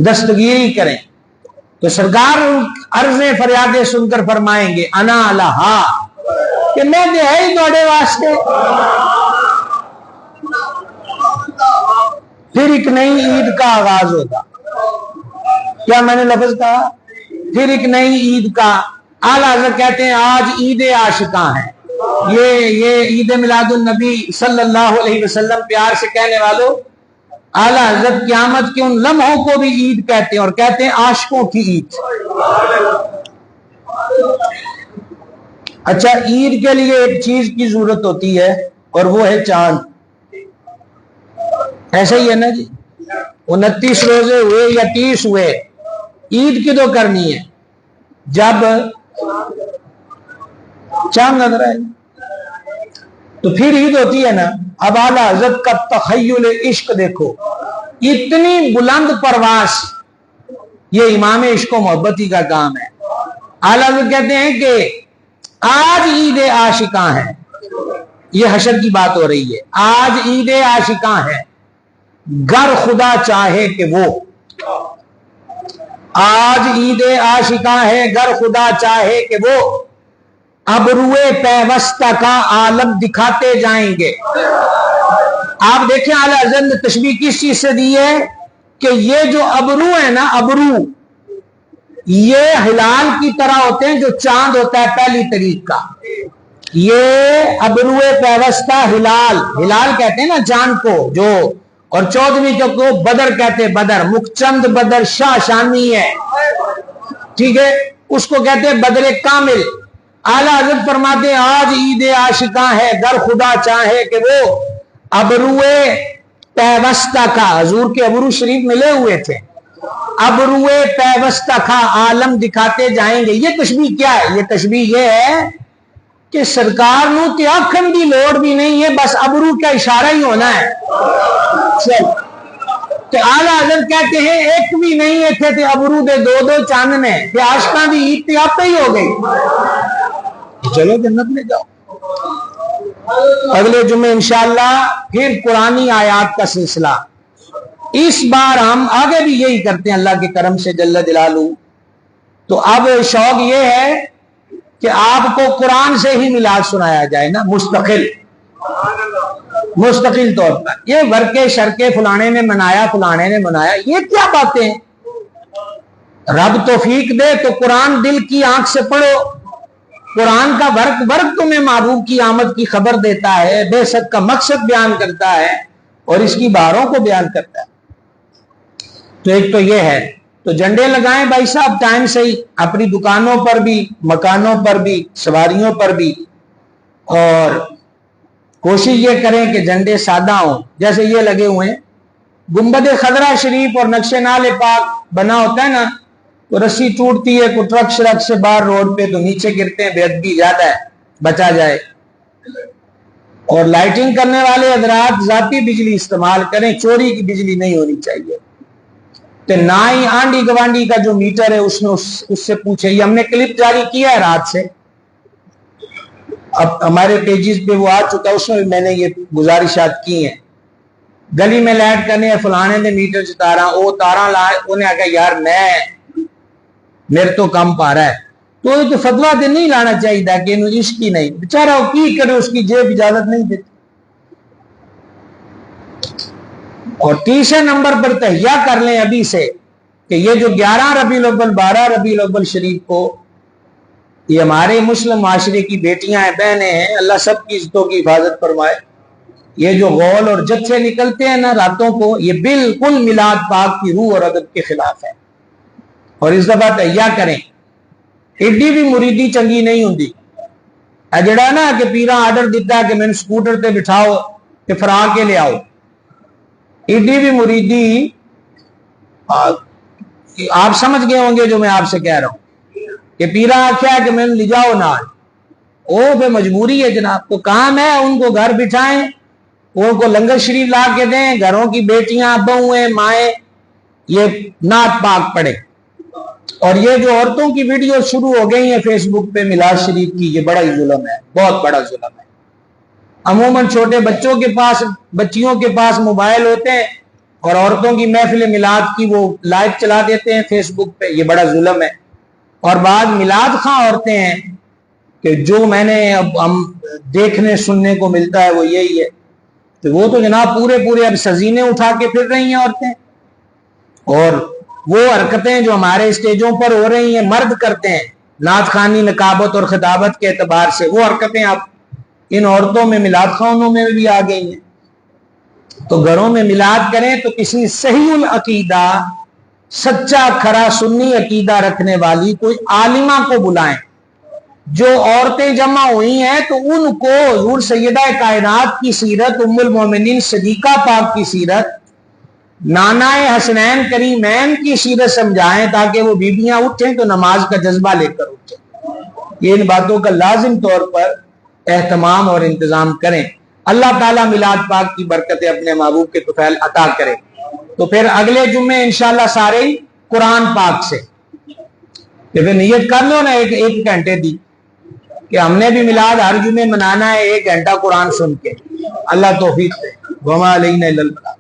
دستگیری کریں. تو سرکار عرضیں فریادیں سن کر فرمائیں گے انا لہا, کہ میں دے ہے ہی دوڑے واسطے. پھر ایک نئی عید کا آغاز ہوگا. کیا میں نے لفظ کہا؟ پھر ایک نئی عید کا. اعلیٰ حضرت کہتے ہیں آج عید عاشقاں ہیں. یہ عید میلاد النبی صلی اللہ علیہ وسلم پیار سے کہنے والوں, اعلیٰ حضرت قیامت کے ان لمحوں کو بھی عید کہتے ہیں, اور کہتے ہیں عاشقوں کی عید. اچھا, عید کے لیے ایک چیز کی ضرورت ہوتی ہے اور وہ ہے چاند. ایسا ہی ہے نا جی, 29 روزے ہوئے یا 30 ہوئے, عید کی تو کرنی ہے جب چاند نظر آئے تو پھر عید ہوتی ہے نا. اب اعلیٰ حضرت کا تخیل عشق دیکھو, اتنی بلند پرواز, یہ امام عشق و محبت ہی کا کام ہے. اعلیٰ حضرت کہتے ہیں کہ آج عید عاشقاں ہے, یہ حشر کی بات ہو رہی ہے. آج عید عاشقاں ہے گر خدا چاہے کہ وہ, آج عید عاشقاں ہے گر خدا چاہے کہ وہ, ابروئے پیوستہ کا عالم دکھاتے جائیں گے. آپ دیکھیں اعلیٰ حضرت نے تشبیہ کس چیز سے دی ہے کہ یہ جو ابرو ہے نا, ابرو یہ ہلال کی طرح ہوتے ہیں جو چاند ہوتا ہے پہلی تاریخ کا. یہ ابروئے پیوستہ ہلال, ہلال کہتے ہیں نا چاند کو جو, اور 14ویں کو بدر کہتے ہیں, بدر مکچند بدر شاہ شانی ہے, ٹھیک ہے, اس کو کہتے ہیں بدر کامل. اعلیٰ حضرت فرماتے ہیں آج عید عاشقاں ہے گر خدا چاہے کہ وہ, ابروئے پیوستہ کا, حضور کے ابرو شریف ملے ہوئے تھے, ابروئے پیوستہ کا عالم دکھاتے جائیں گے. یہ تشبیہ کیا ہے؟ یہ تشبیہ یہ ہے کہ سرکار نو تے آکھن دی لوڑ بھی نہیں ہے, بس ابرو کا اشارہ ہی ہونا ہے. تو اعلیٰ حضرت کہتے ہیں ایک بھی نہیں ہے تھے ابرو دے دو چاند نے, کہ عاشقاں دی عید تے آپ ہی ہو گئی. چلو جنت میں جاؤ. اگلے جمعے انشاءاللہ پھر قرآنی آیات کا سلسلہ. اس بار ہم آگے بھی یہی کرتے ہیں اللہ کے کرم سے جل جلالہ. تو اب شوق یہ ہے کہ آپ کو قرآن سے ہی میلاد سنایا جائے نا, مستقل طور پر. یہ ورکے شرکے فلانے نے منایا فلانے نے منایا, یہ کیا باتیں؟ رب توفیق دے تو قرآن دل کی آنکھ سے پڑھو. قرآن کا ورق تمہیں محبوب کی آمد کی خبر دیتا ہے, بے شک کا مقصد بیان کرتا ہے اور اس کی باروں کو بیان کرتا ہے. تو ایک تو یہ ہے. تو جھنڈے لگائیں بھائی صاحب ٹائم سے ہی, اپنی دکانوں پر بھی, مکانوں پر بھی, سواریوں پر بھی, اور کوشش یہ کریں کہ جھنڈے سادہ ہوں. جیسے یہ لگے ہوئے ہیں, گنبد خضرا شریف اور نقش نال پاک بنا ہوتا ہے نا, تو رسی ٹوٹتی ہے، کوئی ٹرک شرک سے باہر روڈ پہ تو نیچے گرتے ہیں، بے ادبی زیادہ ہے، بچا جائے۔ اور لائٹنگ کرنے والے حضرات ذاتی بجلی استعمال کریں، چوری کی بجلی نہیں ہونی چاہیے۔ تو نہ ہی آنڈی گوانڈی کا جو میٹر ہے اس سے پوچھے، یہ ہم نے کلپ جاری کیا ہے رات سے، اب ہمارے پیجز پہ وہ آ چکا ہے، اس میں میں نے یہ گزارشات کی ہیں۔ گلی میں لائٹ کرنے فلانے نے میٹر سے تارا وہ تارا لائے، انہیں کہا یار میرے تو کم پا رہا ہے، تو یہ تو فتوا دے نہیں لانا چاہیے تھا کہ انہوں اس کی نہیں، بیچارہ وہ کی کرے، اس کی جیب اجازت نہیں دیتی۔ اور تیسرے نمبر پر تہیا کر لیں ابھی سے کہ یہ جو 11 ربیع الاول 12 ربیع الاول شریف کو یہ ہمارے مسلم معاشرے کی بیٹیاں ہیں، بہنیں ہیں، اللہ سب کی عزتوں کی حفاظت فرمائے، یہ جو غول اور جتھے نکلتے ہیں نا راتوں کو، یہ بالکل میلاد پاک کی روح اور ادب کے خلاف ہے۔ اور اس دفعہ تہیا کریں، ایڈی بھی مریدی چنگی نہیں ہوندی جڑا نا کہ پیرا آرڈر دیتا ہے کہ میں سکوٹر تے بٹھاؤ کہ فرا کے لے آؤ، ایڈی بھی مریدی آپ سمجھ گئے ہوں گے جو میں آپ سے کہہ رہا ہوں کہ پیرا آخیا کہ میں لے جاؤ نال، وہ پہ مجبوری ہے جناب، تو کام ہے ان کو گھر بٹھائیں، ان کو لنگر شریف لا کے دیں، گھروں کی بیٹیاں بہویں مائیں یہ نعت پاک پڑھیں۔ اور یہ جو عورتوں کی ویڈیو شروع ہو گئی ہیں فیس بک پہ میلاد شریف کی، یہ بڑا ہی ظلم ہے، بہت بڑا ظلم ہے۔ عموماً چھوٹے بچوں کے پاس بچیوں کے پاس موبائل ہوتے ہیں اور عورتوں کی محفل میلاد کی وہ لائیو چلا دیتے ہیں فیس بک پہ، یہ بڑا ظلم ہے۔ اور بعض میلاد خواہ عورتیں ہیں کہ جو میں نے اب ہم دیکھنے سننے کو ملتا ہے وہ یہی ہے کہ وہ تو جناب پورے اب سزینے اٹھا کے پھر رہی ہیں عورتیں، اور وہ حرکتیں جو ہمارے اسٹیجوں پر ہو رہی ہیں مرد کرتے ہیں نعت خوانی نقابت اور خطابت کے اعتبار سے، وہ حرکتیں اب ان عورتوں میں میلاد خوانوں میں بھی آ گئی ہیں۔ تو گھروں میں میلاد کریں تو کسی صحیح العقیدہ سچا کھرا سنی عقیدہ رکھنے والی کوئی عالمہ کو بلائیں۔ جو عورتیں جمع ہوئی ہیں تو ان کو حضور سیدہ کائنات کی سیرت، ام المومنین صدیقہ پاک کی سیرت، نانا حسنین کریمین کی سیرت سمجھائیں تاکہ وہ بیویاں اٹھیں تو نماز کا جذبہ لے کر اٹھیں۔ یہ ان باتوں کا لازم طور پر اہتمام اور انتظام کریں۔ اللہ تعالیٰ میلاد پاک کی برکتیں اپنے محبوب کے طفیل عطا کرے۔ تو پھر اگلے جمعے انشاءاللہ سارے قرآن پاک سے کہ پھر نیت کر لو نا ایک گھنٹے دی کہ ہم نے بھی میلاد ہر جمعے منانا ہے، 1 گھنٹہ قرآن سن کے۔ اللہ توفیق دے۔ وما علینا الا البلاغ۔